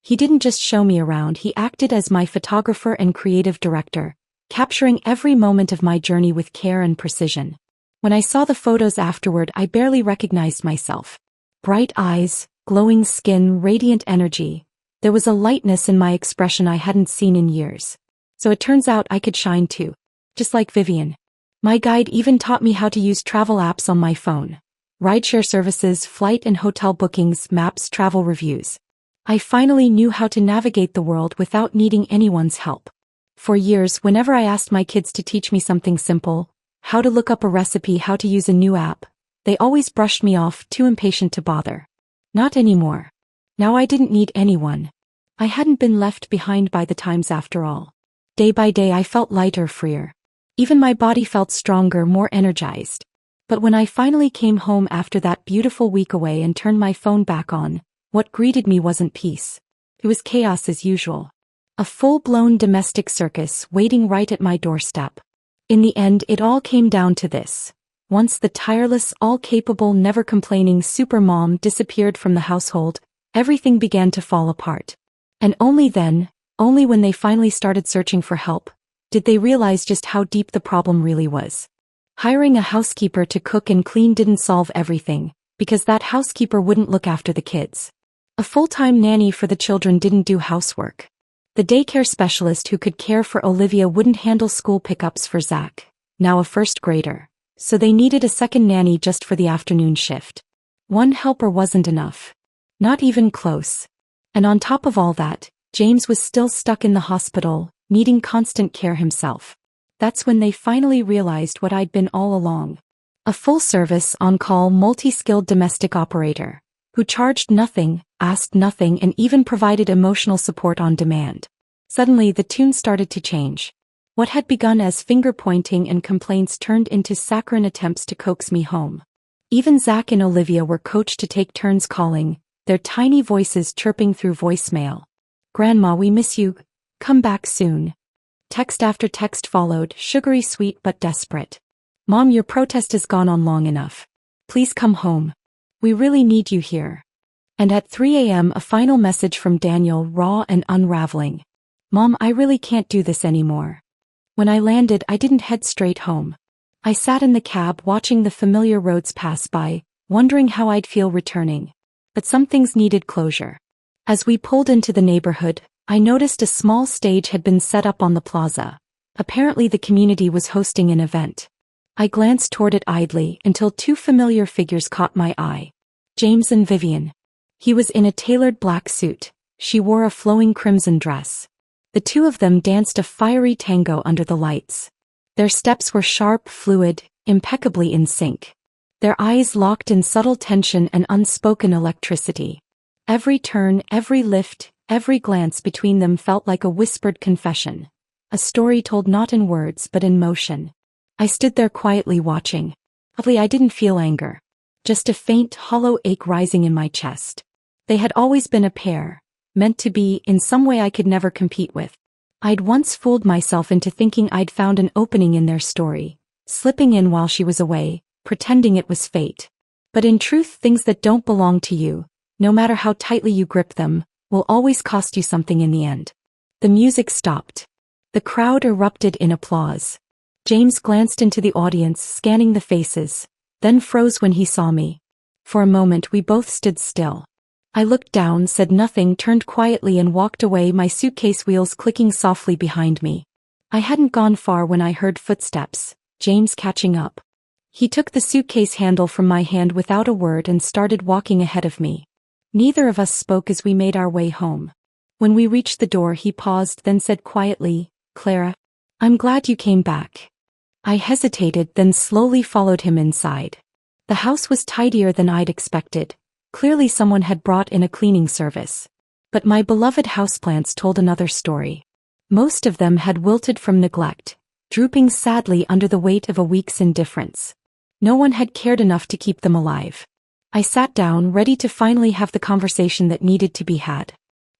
He didn't just show me around, he acted as my photographer and creative director, capturing every moment of my journey with care and precision. When I saw the photos afterward, I barely recognized myself. Bright eyes, glowing skin, radiant energy. There was a lightness in my expression I hadn't seen in years. So it turns out I could shine too. Just like Vivian. My guide even taught me how to use travel apps on my phone. Rideshare services, flight and hotel bookings, maps, travel reviews. I finally knew how to navigate the world without needing anyone's help. For years, whenever I asked my kids to teach me something simple, how to look up a recipe, how to use a new app, they always brushed me off, too impatient to bother. Not anymore. Now I didn't need anyone. I hadn't been left behind by the times after all. Day by day I felt lighter, freer. Even my body felt stronger, more energized. But when I finally came home after that beautiful week away and turned my phone back on, what greeted me wasn't peace. It was chaos as usual. A full-blown domestic circus waiting right at my doorstep. In the end, it all came down to this. Once the tireless, all-capable, never-complaining supermom disappeared from the household, everything began to fall apart. And only then, only when they finally started searching for help, did they realize just how deep the problem really was. Hiring a housekeeper to cook and clean didn't solve everything, because that housekeeper wouldn't look after the kids. A full-time nanny for the children didn't do housework. The daycare specialist who could care for Olivia wouldn't handle school pickups for Zach, now a first grader. So they needed a second nanny just for the afternoon shift. One helper wasn't enough. Not even close. And on top of all that, James was still stuck in the hospital, needing constant care himself. That's when they finally realized what I'd been all along. A full-service, on-call, multi-skilled domestic operator, who charged nothing, asked nothing, and even provided emotional support on demand. Suddenly the tune started to change. What had begun as finger-pointing and complaints turned into saccharine attempts to coax me home. Even Zach and Olivia were coached to take turns calling, their tiny voices chirping through voicemail. "Grandma, we miss you. Come back soon." Text after text followed, sugary sweet but desperate. "Mom, your protest has gone on long enough. Please come home. We really need you here." And at 3 a.m. a final message from Daniel, raw and unraveling. "Mom, I really can't do this anymore." When I landed, I didn't head straight home. I sat in the cab watching the familiar roads pass by, wondering how I'd feel returning. But some things needed closure. As we pulled into the neighborhood, I noticed a small stage had been set up on the plaza. Apparently the community was hosting an event. I glanced toward it idly until two familiar figures caught my eye. James and Vivian. He was in a tailored black suit. She wore a flowing crimson dress. The two of them danced a fiery tango under the lights. Their steps were sharp, fluid, impeccably in sync. Their eyes locked in subtle tension and unspoken electricity. Every turn, every lift, every glance between them felt like a whispered confession. A story told not in words but in motion. I stood there quietly watching. Oddly, I didn't feel anger. Just a faint, hollow ache rising in my chest. They had always been a pair, meant to be, in some way I could never compete with. I'd once fooled myself into thinking I'd found an opening in their story, slipping in while she was away, pretending it was fate. But in truth, things that don't belong to you, no matter how tightly you grip them, will always cost you something in the end. The music stopped. The crowd erupted in applause. James glanced into the audience, scanning the faces, then froze when he saw me. For a moment we both stood still. I looked down, said nothing, turned quietly and walked away, my suitcase wheels clicking softly behind me. I hadn't gone far when I heard footsteps, James catching up. He took the suitcase handle from my hand without a word and started walking ahead of me. Neither of us spoke as we made our way home. When we reached the door, he paused, then said quietly, Clara, I'm glad you came back. I hesitated, then slowly followed him inside. The house was tidier than I'd expected. Clearly someone had brought in a cleaning service. But my beloved houseplants told another story. Most of them had wilted from neglect, drooping sadly under the weight of a week's indifference. No one had cared enough to keep them alive. I sat down, ready to finally have the conversation that needed to be had.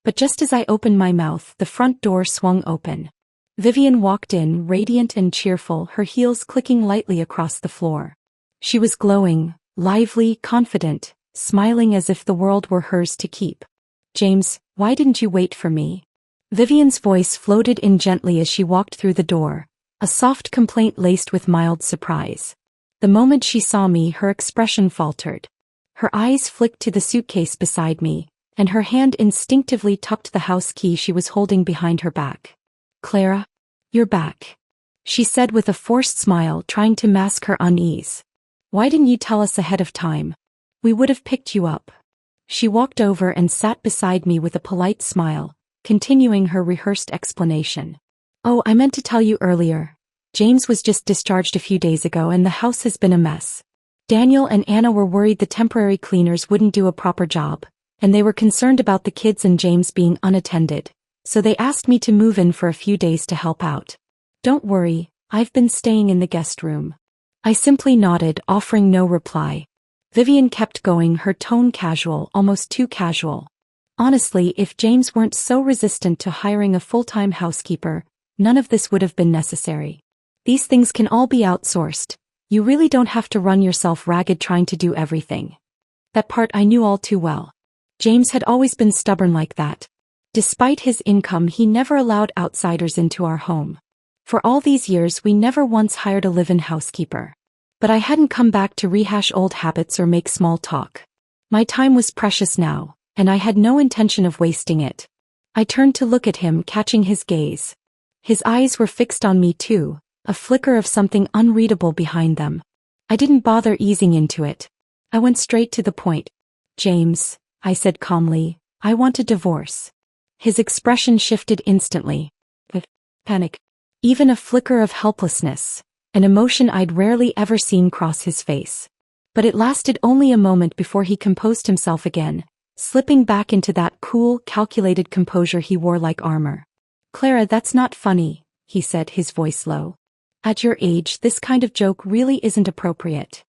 But just as I opened my mouth, the front door swung open. Vivian walked in, radiant and cheerful, her heels clicking lightly across the floor. She was glowing, lively, confident, smiling as if the world were hers to keep. James, why didn't you wait for me? Vivian's voice floated in gently as she walked through the door, a soft complaint laced with mild surprise. The moment she saw me, her expression faltered. Her eyes flicked to the suitcase beside me, and her hand instinctively tucked the house key she was holding behind her back. Clara, you're back, she said with a forced smile, trying to mask her unease. Why didn't you tell us ahead of time? We would have picked you up. She walked over and sat beside me with a polite smile, continuing her rehearsed explanation. Oh, I meant to tell you earlier. James was just discharged a few days ago and the house has been a mess. Daniel and Anna were worried the temporary cleaners wouldn't do a proper job, and they were concerned about the kids and James being unattended, so they asked me to move in for a few days to help out. Don't worry, I've been staying in the guest room. I simply nodded, offering no reply. Vivian kept going, her tone casual, almost too casual. Honestly, if James weren't so resistant to hiring a full-time housekeeper, none of this would have been necessary. These things can all be outsourced. You really don't have to run yourself ragged trying to do everything. That part I knew all too well. James had always been stubborn like that. Despite his income, he never allowed outsiders into our home. For all these years, we never once hired a live-in housekeeper. But I hadn't come back to rehash old habits or make small talk. My time was precious now, and I had no intention of wasting it. I turned to look at him, catching his gaze. His eyes were fixed on me too, a flicker of something unreadable behind them. I didn't bother easing into it. I went straight to the point. James, I said calmly, I want a divorce. His expression shifted instantly. With panic. Even a flicker of helplessness, an emotion I'd rarely ever seen cross his face. But it lasted only a moment before he composed himself again, slipping back into that cool, calculated composure he wore like armor. Clara, that's not funny, he said, his voice low. At your age, this kind of joke really isn't appropriate.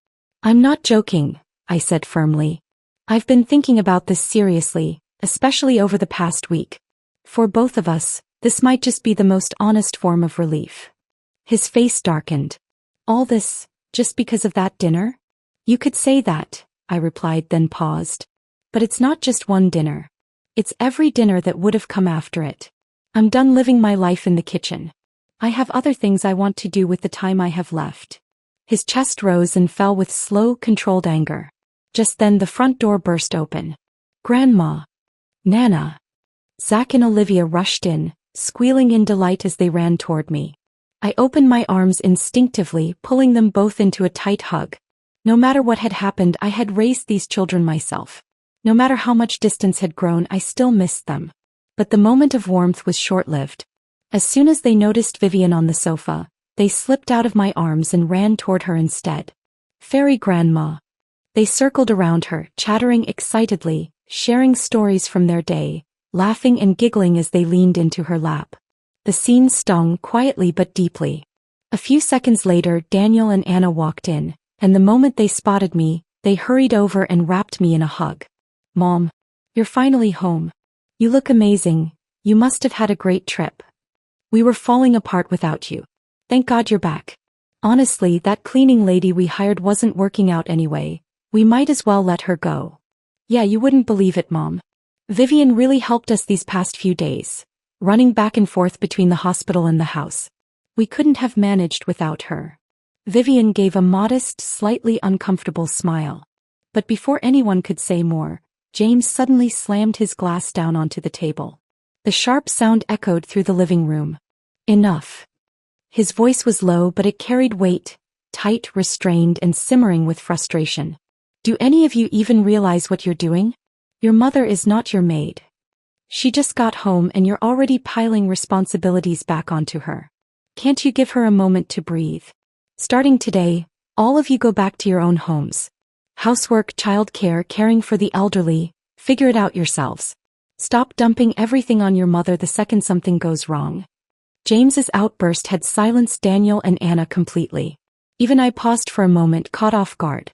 I'm not joking, I said firmly. I've been thinking about this seriously, especially over the past week. For both of us, this might just be the most honest form of relief. His face darkened. All this, just because of that dinner? You could say that, I replied, then paused. But it's not just one dinner. It's every dinner that would have come after it. I'm done living my life in the kitchen. I have other things I want to do with the time I have left. His chest rose and fell with slow, controlled anger. Just then the front door burst open. Grandma. Nana. Zach and Olivia rushed in, squealing in delight as they ran toward me. I opened my arms instinctively, pulling them both into a tight hug. No matter what had happened, I had raised these children myself. No matter how much distance had grown, I still missed them. But the moment of warmth was short-lived. As soon as they noticed Vivian on the sofa, they slipped out of my arms and ran toward her instead. Fairy Grandma. They circled around her, chattering excitedly, sharing stories from their day, laughing and giggling as they leaned into her lap. The scene stung quietly but deeply. A few seconds later, Daniel and Anna walked in, and the moment they spotted me, they hurried over and wrapped me in a hug. Mom, you're finally home. You look amazing. You must have had a great trip. We were falling apart without you. Thank God you're back. Honestly, that cleaning lady we hired wasn't working out anyway. We might as well let her go. Yeah, you wouldn't believe it, Mom. Vivian really helped us these past few days, running back and forth between the hospital and the house. We couldn't have managed without her. Vivian gave a modest, slightly uncomfortable smile. But before anyone could say more, James suddenly slammed his glass down onto the table. The sharp sound echoed through the living room. Enough. His voice was low, but it carried weight, tight, restrained, and simmering with frustration. Do any of you even realize what you're doing? Your mother is not your maid. She just got home and you're already piling responsibilities back onto her. Can't you give her a moment to breathe? Starting today, all of you go back to your own homes. Housework, childcare, caring for the elderly, figure it out yourselves. Stop dumping everything on your mother the second something goes wrong. James's outburst had silenced Daniel and Anna completely. Even I paused for a moment, caught off guard.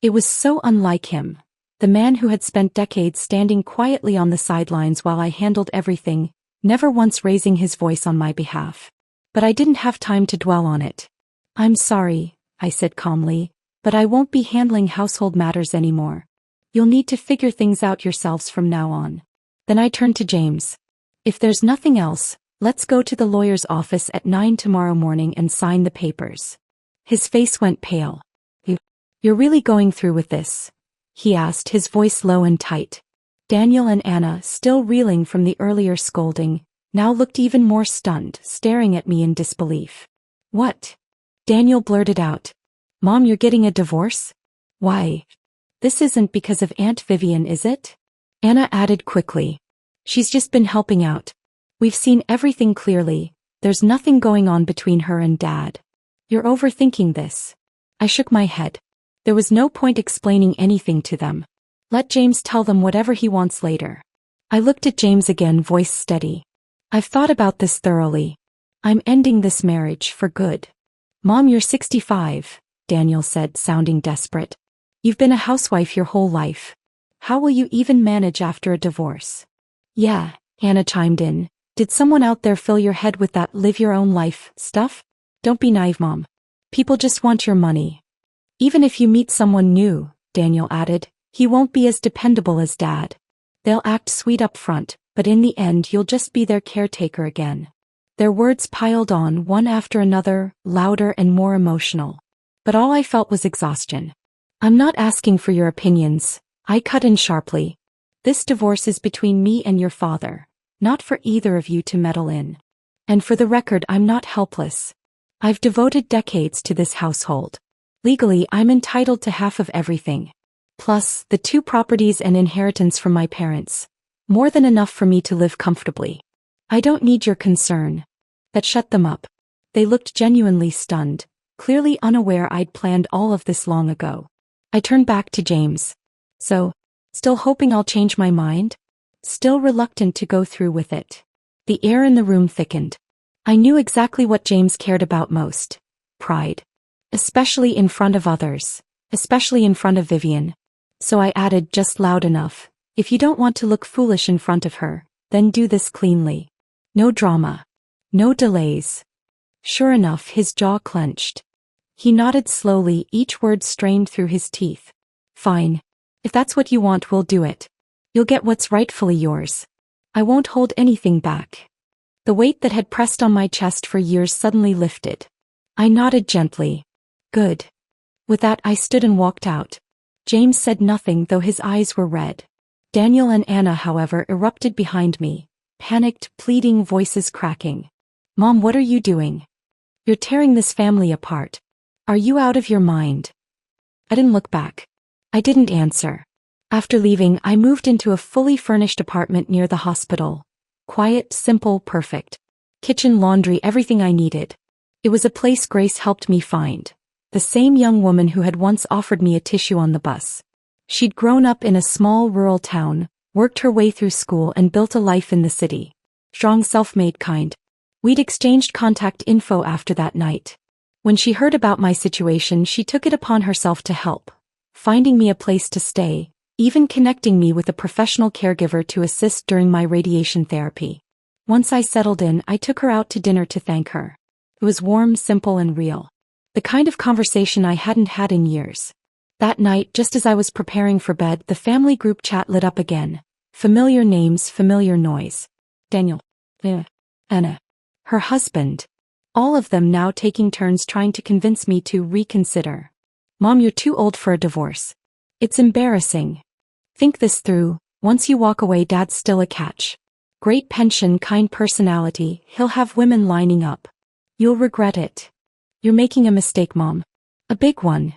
It was so unlike him. The man who had spent decades standing quietly on the sidelines while I handled everything, never once raising his voice on my behalf. But I didn't have time to dwell on it. I'm sorry, I said calmly, but I won't be handling household matters anymore. You'll need to figure things out yourselves from now on. Then I turned to James. If there's nothing else, let's go to the lawyer's office at 9 tomorrow morning and sign the papers. His face went pale. You're really going through with this? He asked, his voice low and tight. Daniel and Anna, still reeling from the earlier scolding, now looked even more stunned, staring at me in disbelief. What? Daniel blurted out. Mom, you're getting a divorce? Why? This isn't because of Aunt Vivian, is it? Anna added quickly. She's just been helping out. We've seen everything clearly. There's nothing going on between her and Dad. You're overthinking this. I shook my head. There was no point explaining anything to them. Let James tell them whatever he wants later. I looked at James again, voice steady. I've thought about this thoroughly. I'm ending this marriage for good. Mom, you're 65, Daniel said, sounding desperate. You've been a housewife your whole life. How will you even manage after a divorce? Yeah, Anna chimed in. Did someone out there fill your head with that live your own life stuff? Don't be naive, Mom. People just want your money. Even if you meet someone new, Daniel added, he won't be as dependable as Dad. They'll act sweet up front, but in the end you'll just be their caretaker again. Their words piled on, one after another, louder and more emotional. But all I felt was exhaustion. I'm not asking for your opinions, I cut in sharply. This divorce is between me and your father, not for either of you to meddle in. And for the record, I'm not helpless. I've devoted decades to this household. Legally, I'm entitled to half of everything. Plus, the 2 properties and inheritance from my parents. More than enough for me to live comfortably. I don't need your concern. That shut them up. They looked genuinely stunned, clearly unaware I'd planned all of this long ago. I turned back to James. So, still hoping I'll change my mind? Still reluctant to go through with it. The air in the room thickened. I knew exactly what James cared about most. Pride. Especially in front of others. Especially in front of Vivian. So I added just loud enough. If you don't want to look foolish in front of her, then do this cleanly. No drama. No delays. Sure enough, his jaw clenched. He nodded slowly, each word strained through his teeth. Fine. If that's what you want, we'll do it. You'll get what's rightfully yours. I won't hold anything back. The weight that had pressed on my chest for years suddenly lifted. I nodded gently. Good. With that, I stood and walked out. James said nothing, though his eyes were red. Daniel and Anna, however, erupted behind me. Panicked, pleading voices cracking. Mom, what are you doing? You're tearing this family apart. Are you out of your mind? I didn't look back. I didn't answer. After leaving, I moved into a fully furnished apartment near the hospital. Quiet, simple, perfect. Kitchen, laundry, everything I needed. It was a place Grace helped me find. The same young woman who had once offered me a tissue on the bus. She'd grown up in a small rural town, worked her way through school and built a life in the city. Strong, self-made kind. We'd exchanged contact info after that night. When she heard about my situation, she took it upon herself to help. Finding me a place to stay, even connecting me with a professional caregiver to assist during my radiation therapy. Once I settled in, I took her out to dinner to thank her. It was warm, simple and real. The kind of conversation I hadn't had in years. That night, just as I was preparing for bed, the family group chat lit up again. Familiar names, familiar noise. Daniel. Anna. Her husband. All of them now taking turns trying to convince me to reconsider. Mom, you're too old for a divorce. It's embarrassing. Think this through. Once you walk away, Dad's still a catch. Great pension, kind personality, he'll have women lining up. You'll regret it. You're making a mistake, Mom. A big one.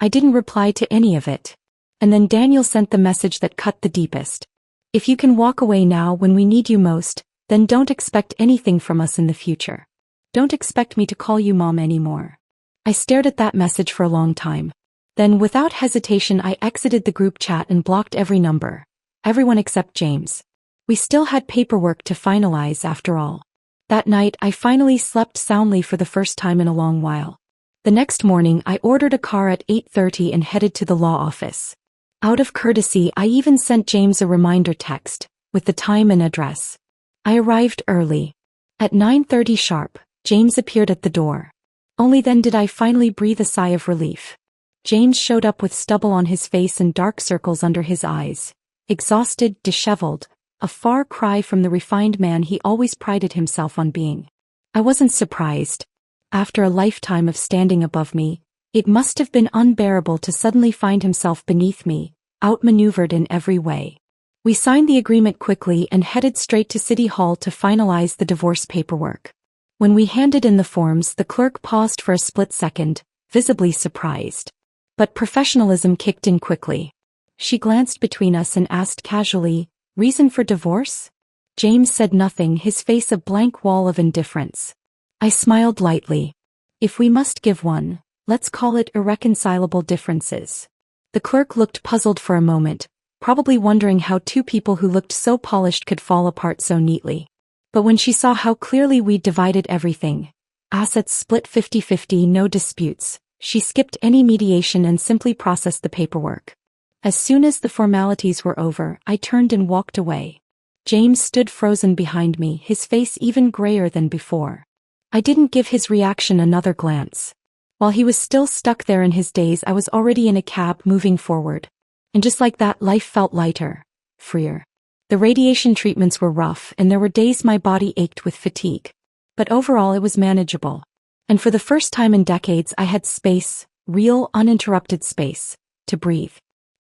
I didn't reply to any of it. And then Daniel sent the message that cut the deepest. If you can walk away now when we need you most, then don't expect anything from us in the future. Don't expect me to call you mom anymore. I stared at that message for a long time. Then without hesitation I exited the group chat and blocked every number. Everyone except James. We still had paperwork to finalize after all. That night I finally slept soundly for the first time in a long while. The next morning I ordered a car at 8:30 and headed to the law office. Out of courtesy I even sent James a reminder text, with the time and address. I arrived early. At 9:30 sharp, James appeared at the door. Only then did I finally breathe a sigh of relief. James showed up with stubble on his face and dark circles under his eyes. Exhausted, disheveled, a far cry from the refined man he always prided himself on being. I wasn't surprised. After a lifetime of standing above me, it must have been unbearable to suddenly find himself beneath me, outmaneuvered in every way. We signed the agreement quickly and headed straight to City Hall to finalize the divorce paperwork. When we handed in the forms, the clerk paused for a split second, visibly surprised. But professionalism kicked in quickly. She glanced between us and asked casually, "Reason for divorce?" James said nothing, his face a blank wall of indifference. I smiled lightly. If we must give one, let's call it irreconcilable differences. The clerk looked puzzled for a moment, probably wondering how two people who looked so polished could fall apart so neatly. But when she saw how clearly we'd divided everything, assets split 50-50, no disputes, she skipped any mediation and simply processed the paperwork. As soon as the formalities were over, I turned and walked away. James stood frozen behind me, his face even grayer than before. I didn't give his reaction another glance. While he was still stuck there in his daze, I was already in a cab moving forward. And just like that, life felt lighter, freer. The radiation treatments were rough, and there were days my body ached with fatigue. But overall it was manageable. And for the first time in decades I had space, real, uninterrupted space, to breathe.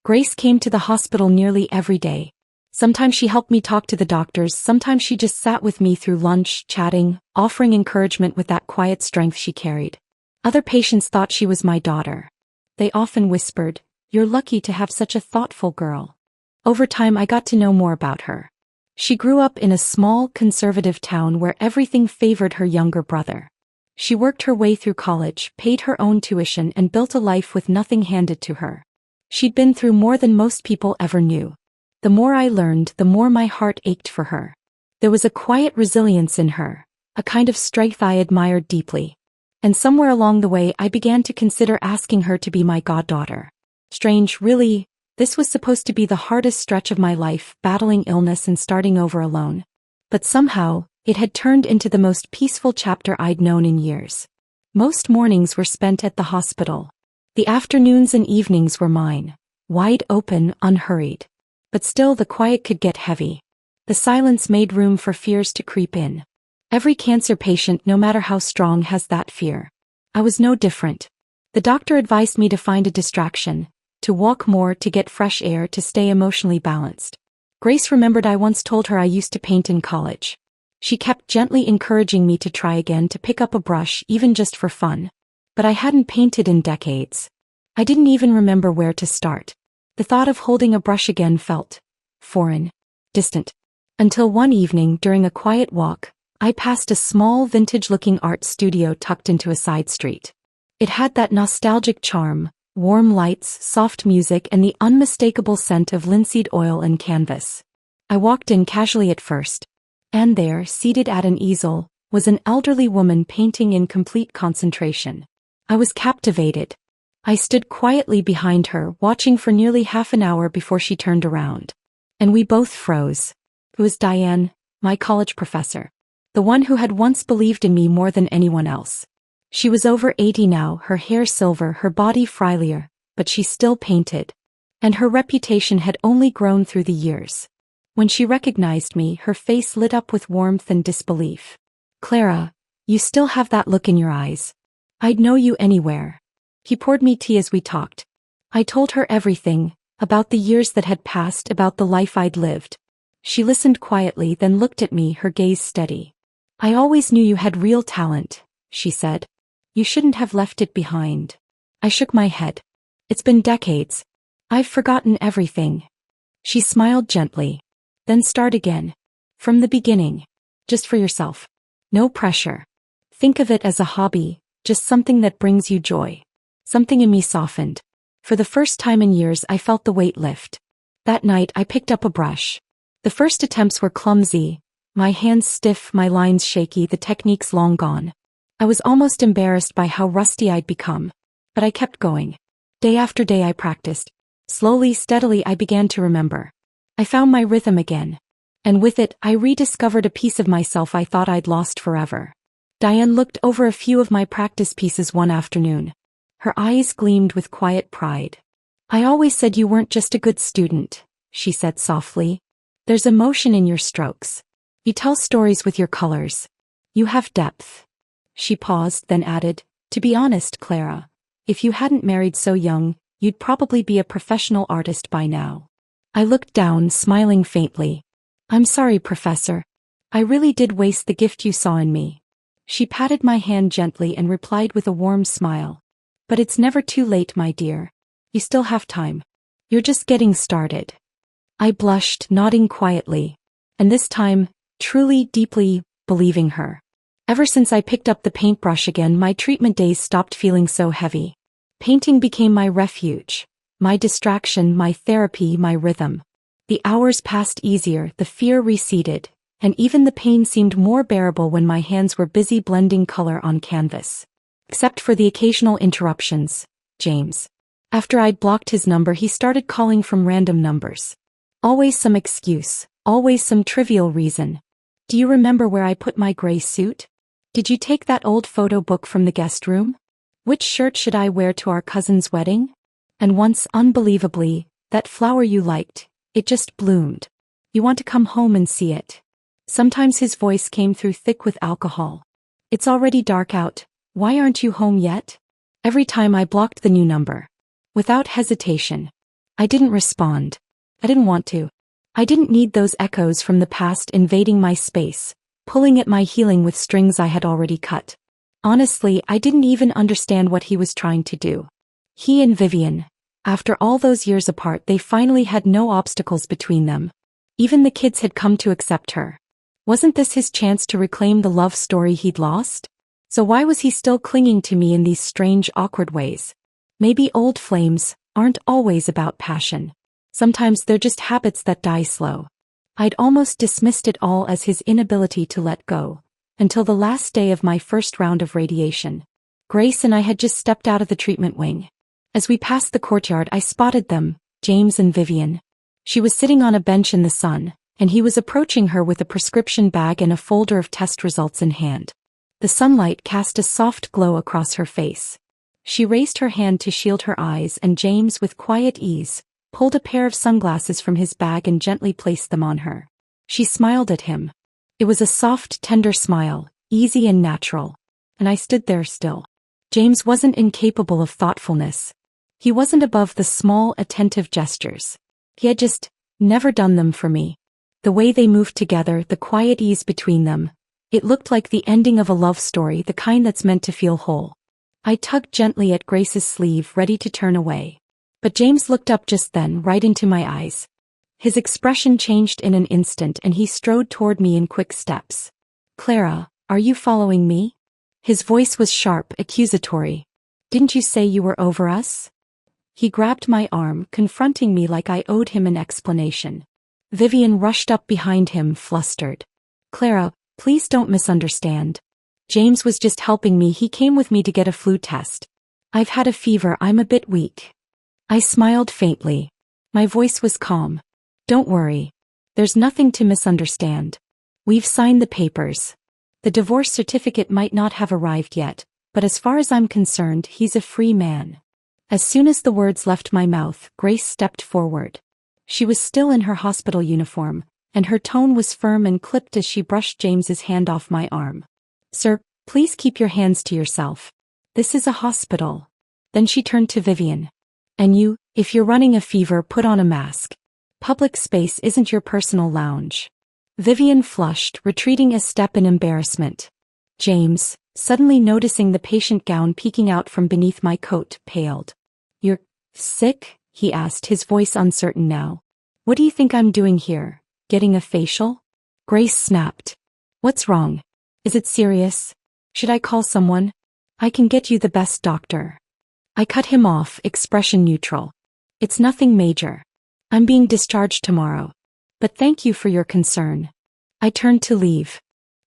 Grace came to the hospital nearly every day. Sometimes she helped me talk to the doctors, sometimes she just sat with me through lunch, chatting, offering encouragement with that quiet strength she carried. Other patients thought she was my daughter. They often whispered, "You're lucky to have such a thoughtful girl." Over time I got to know more about her. She grew up in a small, conservative town where everything favored her younger brother. She worked her way through college, paid her own tuition, and built a life with nothing handed to her. She'd been through more than most people ever knew. The more I learned, the more my heart ached for her. There was a quiet resilience in her, a kind of strength I admired deeply. And somewhere along the way I began to consider asking her to be my goddaughter. Strange, really, this was supposed to be the hardest stretch of my life, battling illness and starting over alone. But somehow, it had turned into the most peaceful chapter I'd known in years. Most mornings were spent at the hospital. The afternoons and evenings were mine, wide open, unhurried. But still the quiet could get heavy. The silence made room for fears to creep in. Every cancer patient, no matter how strong, has that fear. I was no different. The doctor advised me to find a distraction, to walk more, to get fresh air, to stay emotionally balanced. Grace remembered I once told her I used to paint in college. She kept gently encouraging me to try again, to pick up a brush, even just for fun. But I hadn't painted in decades. I didn't even remember where to start. The thought of holding a brush again felt foreign, distant. Until one evening, during a quiet walk, I passed a small vintage-looking art studio tucked into a side street. It had that nostalgic charm, warm lights, soft music, and the unmistakable scent of linseed oil and canvas. I walked in casually at first, and there, seated at an easel, was an elderly woman painting in complete concentration. I was captivated. I stood quietly behind her, watching for nearly half an hour before she turned around. And we both froze. It was Diane, my college professor. The one who had once believed in me more than anyone else. She was over 80 now, her hair silver, her body frilier, but she still painted. And her reputation had only grown through the years. When she recognized me, her face lit up with warmth and disbelief. "Clara, you still have that look in your eyes. I'd know you anywhere." He poured me tea as we talked. I told her everything, about the years that had passed, about the life I'd lived. She listened quietly, then looked at me, her gaze steady. "I always knew you had real talent," she said. "You shouldn't have left it behind." I shook my head. "It's been decades. I've forgotten everything." She smiled gently. Then start again. From the beginning. Just for yourself. No pressure. Think of it as a hobby, just something that brings you joy. Something in me softened. For the first time in years I felt the weight lift. That night I picked up a brush. The first attempts were clumsy, my hands stiff, my lines shaky, the techniques long gone. I was almost embarrassed by how rusty I'd become. But I kept going. Day after day I practiced. Slowly, steadily I began to remember. I found my rhythm again. And with it, I rediscovered a piece of myself I thought I'd lost forever. Diane looked over a few of my practice pieces one afternoon. Her eyes gleamed with quiet pride. I always said you weren't just a good student, she said softly. There's emotion in your strokes. You tell stories with your colors. You have depth. She paused, then added, to be honest, Clara, if you hadn't married so young, you'd probably be a professional artist by now. I looked down, smiling faintly. I'm sorry, Professor. I really did waste the gift you saw in me. She patted my hand gently and replied with a warm smile. But it's never too late, my dear. You still have time. You're just getting started. I blushed, nodding quietly. And this time, truly, deeply, believing her. Ever since I picked up the paintbrush again, my treatment days stopped feeling so heavy. Painting became my refuge, my distraction, my therapy, my rhythm. The hours passed easier, the fear receded, and even the pain seemed more bearable when my hands were busy blending color on canvas. Except for the occasional interruptions, James. After I'd blocked his number, he started calling from random numbers. Always some excuse, always some trivial reason. Do you remember where I put my gray suit? Did you take that old photo book from the guest room? Which shirt should I wear to our cousin's wedding? And once, unbelievably, that flower you liked, it just bloomed. You want to come home and see it. Sometimes his voice came through thick with alcohol. It's already dark out. Why aren't you home yet? Every time I blocked the new number. Without hesitation. I didn't respond. I didn't want to. I didn't need those echoes from the past invading my space, pulling at my healing with strings I had already cut. Honestly, I didn't even understand what he was trying to do. He and Vivian, after all those years apart, they finally had no obstacles between them. Even the kids had come to accept her. Wasn't this his chance to reclaim the love story he'd lost? So why was he still clinging to me in these strange, awkward ways? Maybe old flames aren't always about passion. Sometimes they're just habits that die slow. I'd almost dismissed it all as his inability to let go, until the last day of my first round of radiation. Grace and I had just stepped out of the treatment wing. As we passed the courtyard, I spotted them, James and Vivian. She was sitting on a bench in the sun, and he was approaching her with a prescription bag and a folder of test results in hand. The sunlight cast a soft glow across her face. She raised her hand to shield her eyes, and James, with quiet ease, pulled a pair of sunglasses from his bag and gently placed them on her. She smiled at him. It was a soft, tender smile, easy and natural. And I stood there still. James wasn't incapable of thoughtfulness. He wasn't above the small, attentive gestures. He had just never done them for me. The way they moved together, the quiet ease between them, it looked like the ending of a love story, the kind that's meant to feel whole. I tugged gently at Grace's sleeve, ready to turn away. But James looked up just then, right into my eyes. His expression changed in an instant, and he strode toward me in quick steps. Clara, are you following me? His voice was sharp, accusatory. Didn't you say you were over us? He grabbed my arm, confronting me like I owed him an explanation. Vivian rushed up behind him, flustered. Clara, please don't misunderstand. James was just helping me. He came with me to get a flu test. I've had a fever. I'm a bit weak. I smiled faintly. My voice was calm. Don't worry. There's nothing to misunderstand. We've signed the papers. The divorce certificate might not have arrived yet, but as far as I'm concerned, he's a free man. As soon as the words left my mouth, Grace stepped forward. She was still in her hospital uniform, and her tone was firm and clipped as she brushed James's hand off my arm. Sir, please keep your hands to yourself. This is a hospital. Then she turned to Vivian. And you, if you're running a fever, put on a mask. Public space isn't your personal lounge. Vivian flushed, retreating a step in embarrassment. James, suddenly noticing the patient gown peeking out from beneath my coat, paled. You're sick? He asked, his voice uncertain now. What do you think I'm doing here? Getting a facial? Grace snapped. What's wrong? Is it serious? Should I call someone? I can get you the best doctor. I cut him off, expression neutral. It's nothing major. I'm being discharged tomorrow. But thank you for your concern. I turned to leave.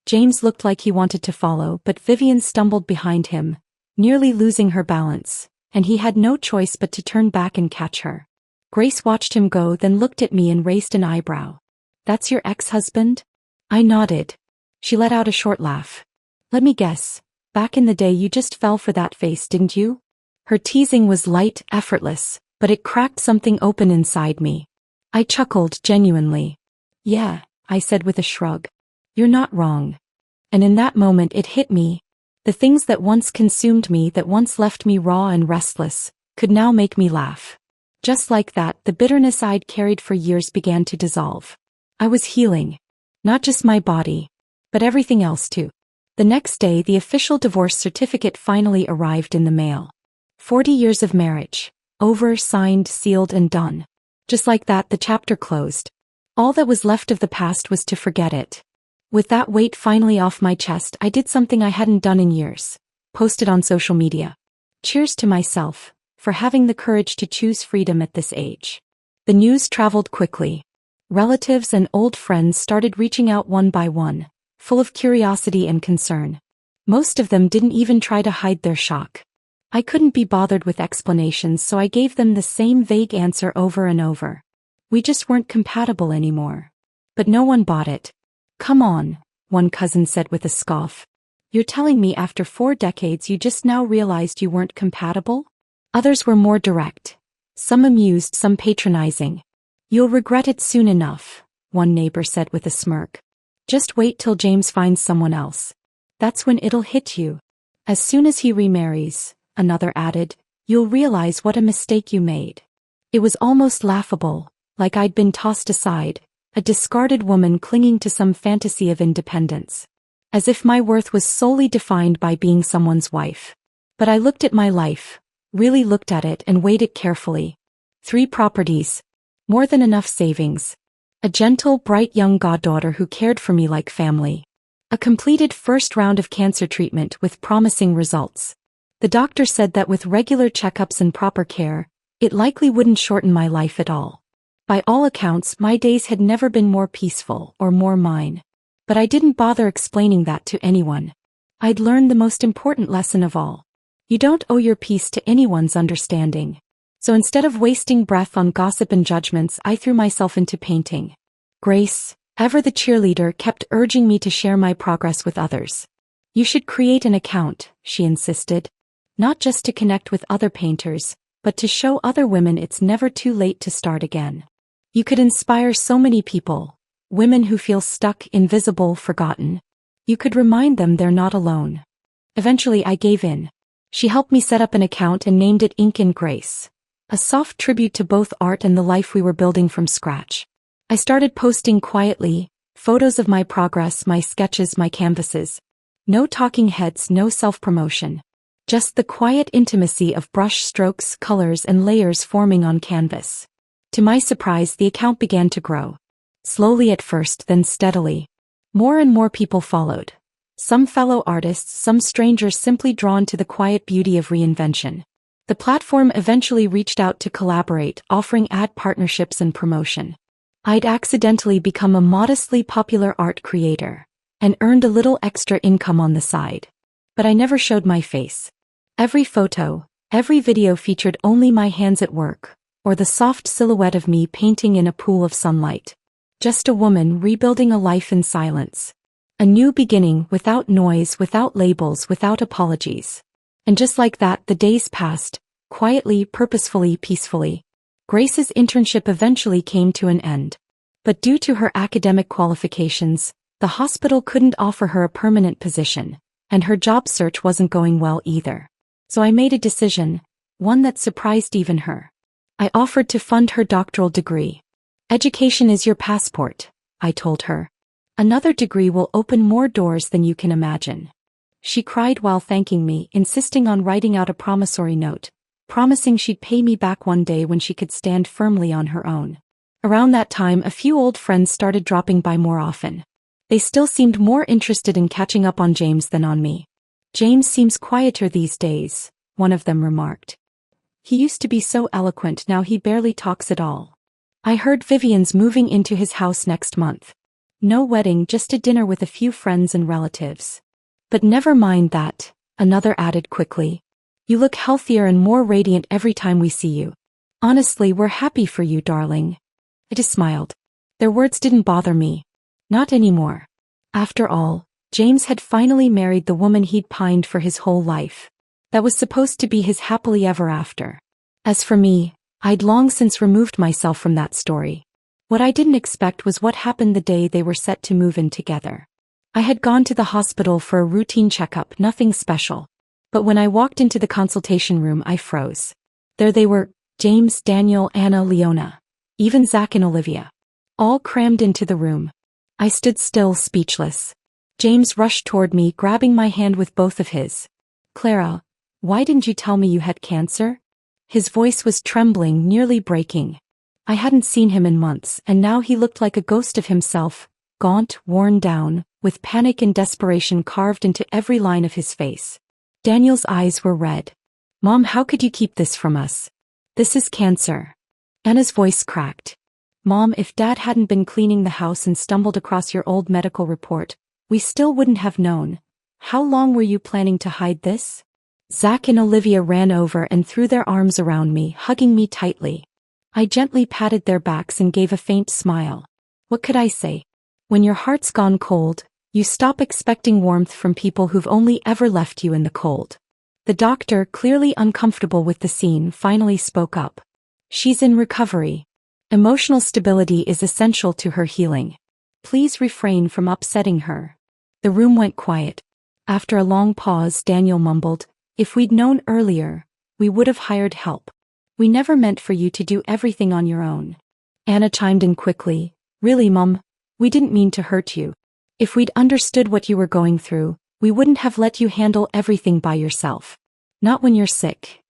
James looked like he wanted to follow, but Vivian stumbled behind him, nearly losing her balance, and he had no choice but to turn back and catch her. Grace watched him go, then looked at me and raised an eyebrow. That's your ex-husband? I nodded. She let out a short laugh. Let me guess. Back in the day you just fell for that face, didn't you? Her teasing was light, effortless, but it cracked something open inside me. I chuckled genuinely. Yeah, I said with a shrug. You're not wrong. And in that moment it hit me. The things that once consumed me, that once left me raw and restless, could now make me laugh. Just like that, the bitterness I'd carried for years began to dissolve. I was healing. Not just my body, but everything else too. The next day the official divorce certificate finally arrived in the mail. 40 years of marriage. Over, signed, sealed, and done. Just like that, the chapter closed. All that was left of the past was to forget it. With that weight finally off my chest, I did something I hadn't done in years. Posted on social media. Cheers to myself, for having the courage to choose freedom at this age. The news traveled quickly. Relatives and old friends started reaching out one by one, full of curiosity and concern. Most of them didn't even try to hide their shock. I couldn't be bothered with explanations, so I gave them the same vague answer over and over. We just weren't compatible anymore. But no one bought it. Come on, one cousin said with a scoff. You're telling me after 4 decades you just now realized you weren't compatible? Others were more direct. Some amused, some patronizing. You'll regret it soon enough, one neighbor said with a smirk. Just wait till James finds someone else. That's when it'll hit you. As soon as he remarries, another added, you'll realize what a mistake you made. It was almost laughable, like I'd been tossed aside, a discarded woman clinging to some fantasy of independence. As if my worth was solely defined by being someone's wife. But I looked at my life, really looked at it and weighed it carefully. 3 properties. More than enough savings. A gentle, bright young goddaughter who cared for me like family. A completed first round of cancer treatment with promising results. The doctor said that with regular checkups and proper care, it likely wouldn't shorten my life at all. By all accounts, my days had never been more peaceful or more mine. But I didn't bother explaining that to anyone. I'd learned the most important lesson of all. You don't owe your peace to anyone's understanding. So instead of wasting breath on gossip and judgments, I threw myself into painting. Grace, ever the cheerleader, kept urging me to share my progress with others. You should create an account, she insisted. Not just to connect with other painters, but to show other women it's never too late to start again. You could inspire so many people, women who feel stuck, invisible, forgotten. You could remind them they're not alone. Eventually I gave in. She helped me set up an account and named it Ink and Grace. A soft tribute to both art and the life we were building from scratch. I started posting quietly, photos of my progress, my sketches, my canvases. No talking heads, no self-promotion. Just the quiet intimacy of brush strokes, colors, and layers forming on canvas. To my surprise, the account began to grow. Slowly at first, then steadily. More and more people followed. Some fellow artists, some strangers simply drawn to the quiet beauty of reinvention. The platform eventually reached out to collaborate, offering ad partnerships and promotion. I'd accidentally become a modestly popular art creator, and earned a little extra income on the side. But I never showed my face. Every photo, every video featured only my hands at work, or the soft silhouette of me painting in a pool of sunlight. Just a woman rebuilding a life in silence. A new beginning, without noise, without labels, without apologies. And just like that, the days passed, quietly, purposefully, peacefully. Grace's internship eventually came to an end. But due to her academic qualifications, the hospital couldn't offer her a permanent position, and her job search wasn't going well either. So I made a decision, one that surprised even her. I offered to fund her doctoral degree. Education is your passport, I told her. Another degree will open more doors than you can imagine. She cried while thanking me, insisting on writing out a promissory note, promising she'd pay me back one day when she could stand firmly on her own. Around that time, a few old friends started dropping by more often. They still seemed more interested in catching up on James than on me. "James seems quieter these days," one of them remarked. "He used to be so eloquent, now he barely talks at all." "I heard Vivian's moving into his house next month. No wedding, just a dinner with a few friends and relatives." "But never mind that," another added quickly. "You look healthier and more radiant every time we see you. Honestly, we're happy for you, darling." I just smiled. Their words didn't bother me. Not anymore. After all, James had finally married the woman he'd pined for his whole life. That was supposed to be his happily ever after. As for me, I'd long since removed myself from that story. What I didn't expect was what happened the day they were set to move in together. I had gone to the hospital for a routine checkup, nothing special. But when I walked into the consultation room, I froze. There they were, James, Daniel, Anna, Leona. Even Zach and Olivia. All crammed into the room. I stood still, speechless. James rushed toward me, grabbing my hand with both of his. "Clara, why didn't you tell me you had cancer?" His voice was trembling, nearly breaking. I hadn't seen him in months, and now he looked like a ghost of himself, gaunt, worn down, with panic and desperation carved into every line of his face. Daniel's eyes were red. "Mom, how could you keep this from us? This is cancer." Anna's voice cracked. "Mom, if Dad hadn't been cleaning the house and stumbled across your old medical report, we still wouldn't have known. How long were you planning to hide this?" Zach and Olivia ran over and threw their arms around me, hugging me tightly. I gently patted their backs and gave a faint smile. What could I say? When your heart's gone cold, you stop expecting warmth from people who've only ever left you in the cold. The doctor, clearly uncomfortable with the scene, finally spoke up. "She's in recovery. Emotional stability is essential to her healing. Please refrain from upsetting her." The room went quiet. After a long pause, Daniel mumbled, "If we'd known earlier, we would have hired help. We never meant for you to do everything on your own." Anna chimed in quickly, "Really, Mum, we didn't mean to hurt you. If we'd understood what you were going through, we wouldn't have let you handle everything by yourself. Not when you're sick."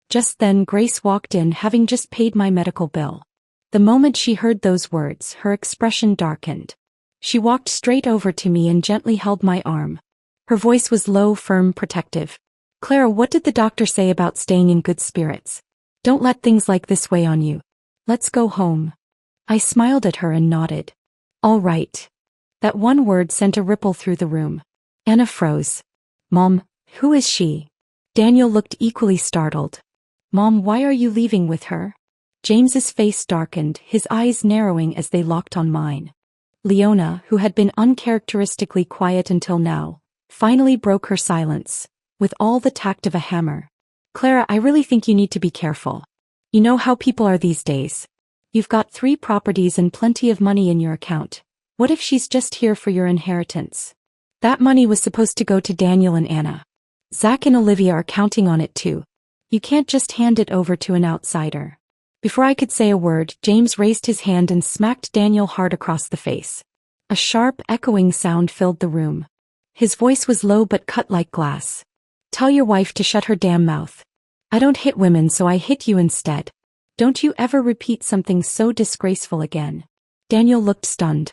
Just then Grace walked in, having just paid my medical bill. The moment she heard those words, her expression darkened. She walked straight over to me and gently held my arm. Her voice was low, firm, protective. "Clara, what did the doctor say about staying in good spirits? Don't let things like this weigh on you. Let's go home." I smiled at her and nodded. "All right." That one word sent a ripple through the room. Anna froze. "Mom, who is she?" Daniel looked equally startled. "Mom, why are you leaving with her?" James's face darkened, his eyes narrowing as they locked on mine. Leona, who had been uncharacteristically quiet until now, finally broke her silence, with all the tact of a hammer. "Clara, I really think you need to be careful. You know how people are these days. You've got 3 properties and plenty of money in your account. What if she's just here for your inheritance? That money was supposed to go to Daniel and Anna. Zach and Olivia are counting on it too. You can't just hand it over to an outsider." Before I could say a word, James raised his hand and smacked Daniel hard across the face. A sharp, echoing sound filled the room. His voice was low but cut like glass. "Tell your wife to shut her damn mouth. I don't hit women, so I hit you instead. Don't you ever repeat something so disgraceful again." Daniel looked stunned.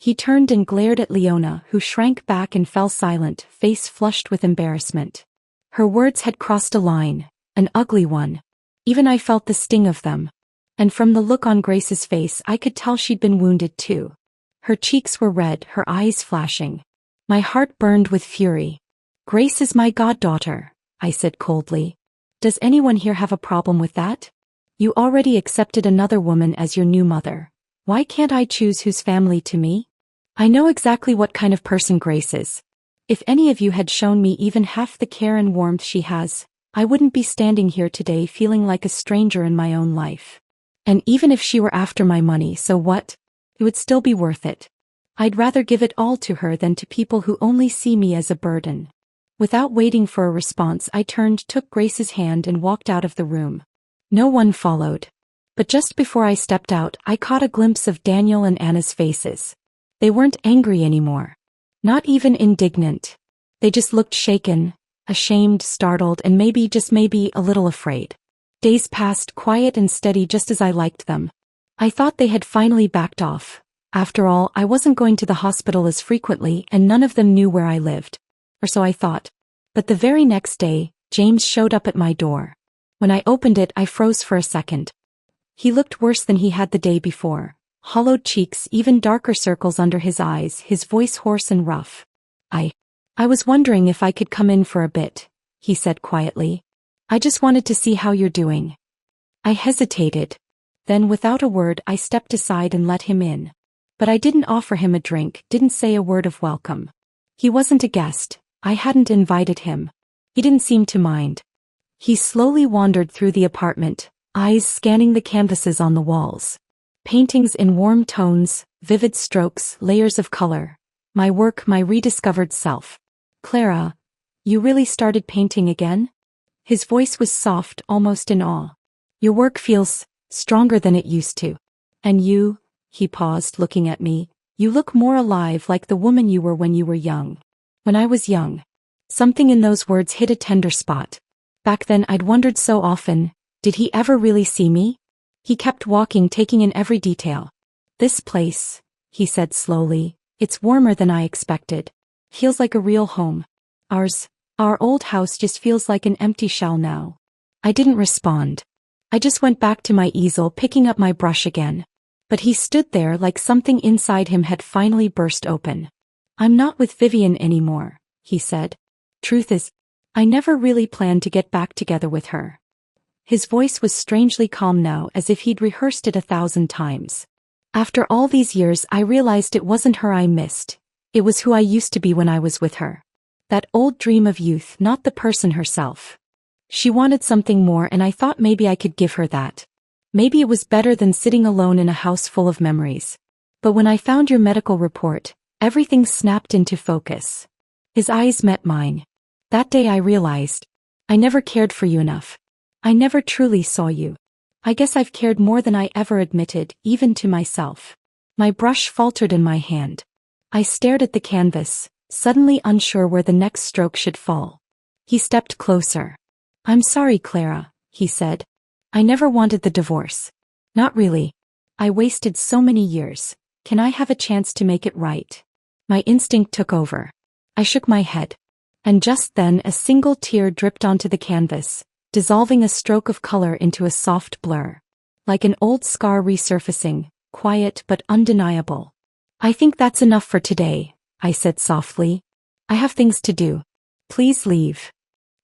He turned and glared at Leona, who shrank back and fell silent, face flushed with embarrassment. Her words had crossed a line, an ugly one. Even I felt the sting of them. And from the look on Grace's face, I could tell she'd been wounded too. Her cheeks were red, her eyes flashing. My heart burned with fury. "Grace is my goddaughter," I said coldly. "Does anyone here have a problem with that? You already accepted another woman as your new mother. Why can't I choose whose family to me? I know exactly what kind of person Grace is. If any of you had shown me even half the care and warmth she has, I wouldn't be standing here today feeling like a stranger in my own life. And even if she were after my money, so what? It would still be worth it. I'd rather give it all to her than to people who only see me as a burden." Without waiting for a response, I turned, took Grace's hand and walked out of the room. No one followed. But just before I stepped out, I caught a glimpse of Daniel and Anna's faces. They weren't angry anymore. Not even indignant. They just looked shaken, ashamed, startled, and maybe, just maybe, a little afraid. Days passed, quiet and steady, just as I liked them. I thought they had finally backed off. After all, I wasn't going to the hospital as frequently and none of them knew where I lived. Or so I thought. But the very next day, James showed up at my door. When I opened it, I froze for a second. He looked worse than he had the day before. Hollowed cheeks, even darker circles under his eyes, his voice hoarse and rough. I was wondering if I could come in for a bit, he said quietly. I just wanted to see how you're doing. I hesitated. Then without a word I stepped aside and let him in. But I didn't offer him a drink, didn't say a word of welcome. He wasn't a guest. I hadn't invited him. He didn't seem to mind. He slowly wandered through the apartment, eyes scanning the canvases on the walls. Paintings in warm tones, vivid strokes, layers of color. My work, my rediscovered self. Clara, you really started painting again? His voice was soft, almost in awe. Your work feels stronger than it used to. And you, he paused, looking at me, you look more alive, like the woman you were when you were young. When I was young. Something in those words hit a tender spot. Back then I'd wondered so often, did he ever really see me? He kept walking, taking in every detail. This place, he said slowly, it's warmer than I expected. Feels like a real home. Our old house just feels like an empty shell now. I didn't respond. I just went back to my easel, picking up my brush again. But he stood there like something inside him had finally burst open. I'm not with Vivian anymore, he said. Truth is, I never really planned to get back together with her. His voice was strangely calm now, as if he'd rehearsed it 1,000 times. After all these years I realized it wasn't her I missed. It was who I used to be when I was with her. That old dream of youth, not the person herself. She wanted something more and I thought maybe I could give her that. Maybe it was better than sitting alone in a house full of memories. But when I found your medical report, everything snapped into focus. His eyes met mine. That day I realized, I never cared for you enough. I never truly saw you. I guess I've cared more than I ever admitted, even to myself. My brush faltered in my hand. I stared at the canvas, suddenly unsure where the next stroke should fall. He stepped closer. I'm sorry, Clara, he said. I never wanted the divorce. Not really. I wasted so many years. Can I have a chance to make it right? My instinct took over. I shook my head. And just then a single tear dripped onto the canvas, dissolving a stroke of color into a soft blur. Like an old scar resurfacing, quiet but undeniable. I think that's enough for today, I said softly. I have things to do. Please leave.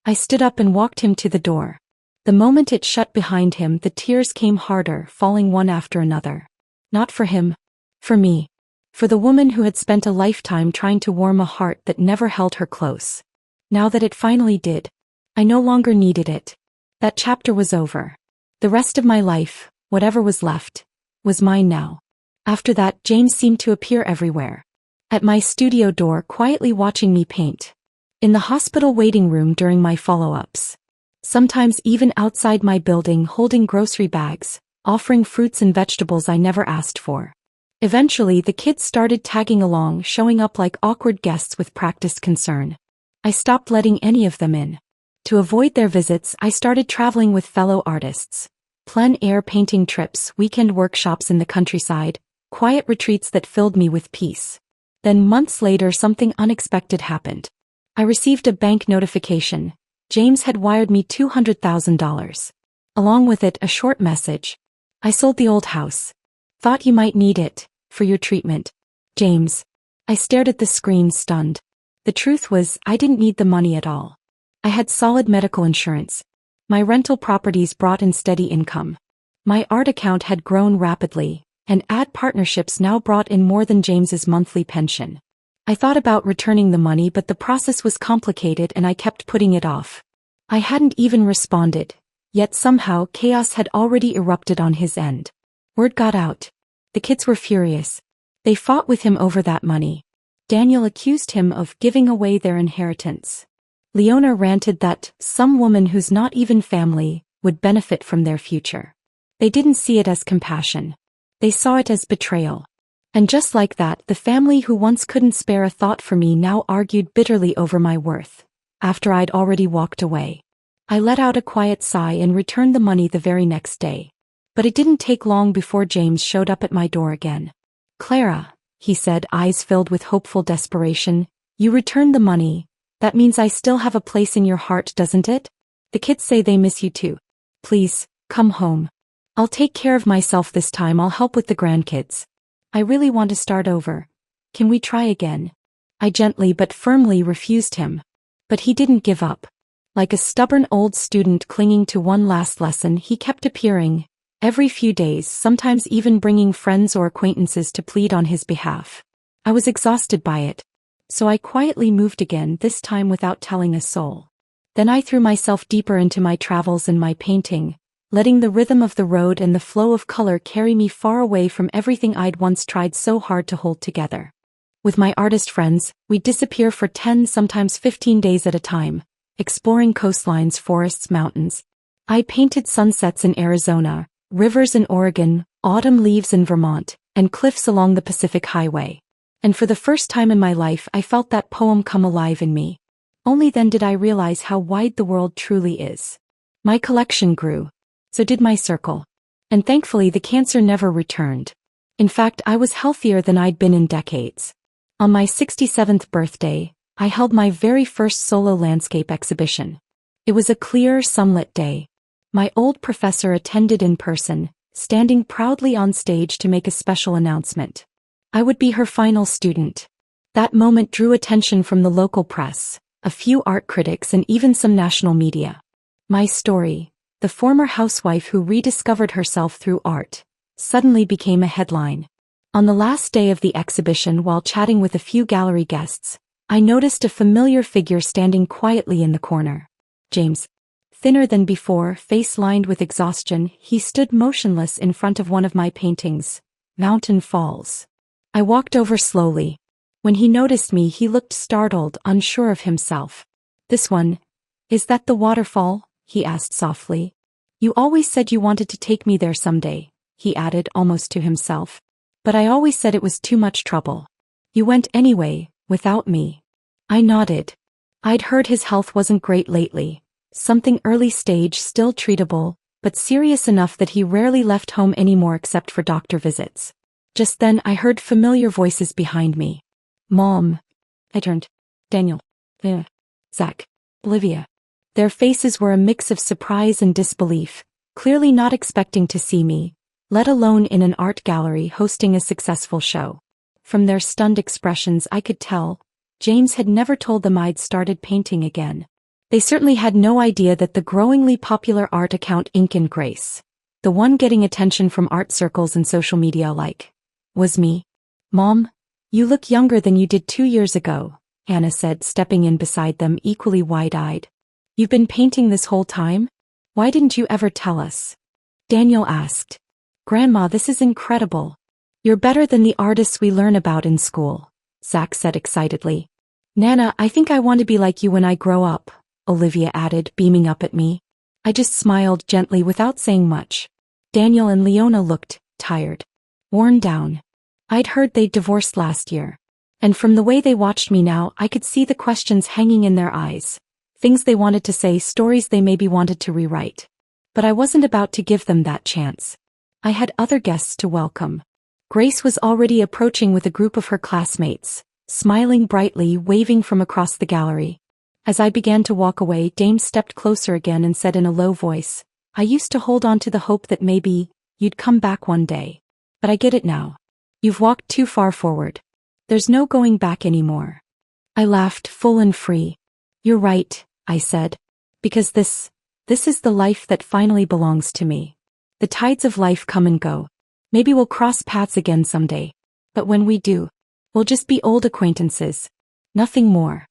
I stood up and walked him to the door. The moment it shut behind him, the tears came harder, falling one after another. Not for him. For me. For the woman who had spent a lifetime trying to warm a heart that never held her close. Now that it finally did, I no longer needed it. That chapter was over. The rest of my life, whatever was left, was mine now. After that, James seemed to appear everywhere. At my studio door, quietly watching me paint. In the hospital waiting room during my follow-ups. Sometimes even outside my building, holding grocery bags, offering fruits and vegetables I never asked for. Eventually, the kids started tagging along, showing up like awkward guests with practiced concern. I stopped letting any of them in. To avoid their visits, I started traveling with fellow artists. Plein-air painting trips, weekend workshops in the countryside, quiet retreats that filled me with peace. Then months later, something unexpected happened. I received a bank notification. James had wired me $200,000. Along with it, a short message. I sold the old house. Thought you might need it, for your treatment. James. I stared at the screen, stunned. The truth was, I didn't need the money at all. I had solid medical insurance. My rental properties brought in steady income. My art account had grown rapidly, and ad partnerships now brought in more than James's monthly pension. I thought about returning the money, but the process was complicated and I kept putting it off. I hadn't even responded, yet somehow chaos had already erupted on his end. Word got out. The kids were furious. They fought with him over that money. Daniel accused him of giving away their inheritance. Leona ranted that some woman who's not even family would benefit from their future. They didn't see it as compassion. They saw it as betrayal. And just like that, the family who once couldn't spare a thought for me now argued bitterly over my worth. After I'd already walked away, I let out a quiet sigh and returned the money the very next day. But it didn't take long before James showed up at my door again. "Clara," he said, eyes filled with hopeful desperation, "you returned the money. That means I still have a place in your heart, doesn't it? The kids say they miss you too. Please, come home. I'll take care of myself this time. I'll help with the grandkids. I really want to start over. Can we try again?" I gently but firmly refused him. But he didn't give up. Like a stubborn old student clinging to one last lesson, he kept appearing, every few days, sometimes even bringing friends or acquaintances to plead on his behalf. I was exhausted by it. So I quietly moved again, this time without telling a soul. Then I threw myself deeper into my travels and my painting, letting the rhythm of the road and the flow of color carry me far away from everything I'd once tried so hard to hold together. With my artist friends, we'd disappear for 10, sometimes 15 days at a time, exploring coastlines, forests, mountains. I painted sunsets in Arizona, rivers in Oregon, autumn leaves in Vermont, and cliffs along the Pacific Highway. And for the first time in my life, I felt that poem come alive in me. Only then did I realize how wide the world truly is. My collection grew. So did my circle. And thankfully the cancer never returned. In fact, I was healthier than I'd been in decades. On my 67th birthday, I held my very first solo landscape exhibition. It was a clear, sunlit day. My old professor attended in person, standing proudly on stage to make a special announcement. I would be her final student. That moment drew attention from the local press, a few art critics, and even some national media. My story, the former housewife who rediscovered herself through art, suddenly became a headline. On the last day of the exhibition, while chatting with a few gallery guests, I noticed a familiar figure standing quietly in the corner. James. Thinner than before, face lined with exhaustion, he stood motionless in front of one of my paintings, Mountain Falls. I walked over slowly. When he noticed me, he looked startled, unsure of himself. "This one, is that the waterfall?" he asked softly. "You always said you wanted to take me there someday," he added almost to himself. "But I always said it was too much trouble. You went anyway, without me." I nodded. I'd heard his health wasn't great lately. Something early stage, still treatable, but serious enough that he rarely left home anymore except for doctor visits. Just then I heard familiar voices behind me. "Mom." I turned. "Daniel. Zach. Olivia." Their faces were a mix of surprise and disbelief, clearly not expecting to see me, let alone in an art gallery hosting a successful show. From their stunned expressions I could tell, James had never told them I'd started painting again. They certainly had no idea that the growingly popular art account Ink and Grace, the one getting attention from art circles and social media alike, was me. "Mom, you look younger than you did 2 years ago," Anna said, stepping in beside them, equally wide-eyed. "You've been painting this whole time? Why didn't you ever tell us?" Daniel asked. "Grandma, this is incredible. You're better than the artists we learn about in school," Zach said excitedly. "Nana, I think I want to be like you when I grow up," Olivia added, beaming up at me. I just smiled gently without saying much. Daniel and Leona looked tired, worn down. I'd heard they'd divorced last year. And from the way they watched me now, I could see the questions hanging in their eyes. Things they wanted to say, stories they maybe wanted to rewrite. But I wasn't about to give them that chance. I had other guests to welcome. Grace was already approaching with a group of her classmates, smiling brightly, waving from across the gallery. As I began to walk away, Dame stepped closer again and said in a low voice, "I used to hold on to the hope that maybe you'd come back one day. But I get it now. You've walked too far forward. There's no going back anymore." I laughed, full and free. "You're right," I said. "Because this is the life that finally belongs to me. The tides of life come and go. Maybe we'll cross paths again someday. But when we do, we'll just be old acquaintances. Nothing more."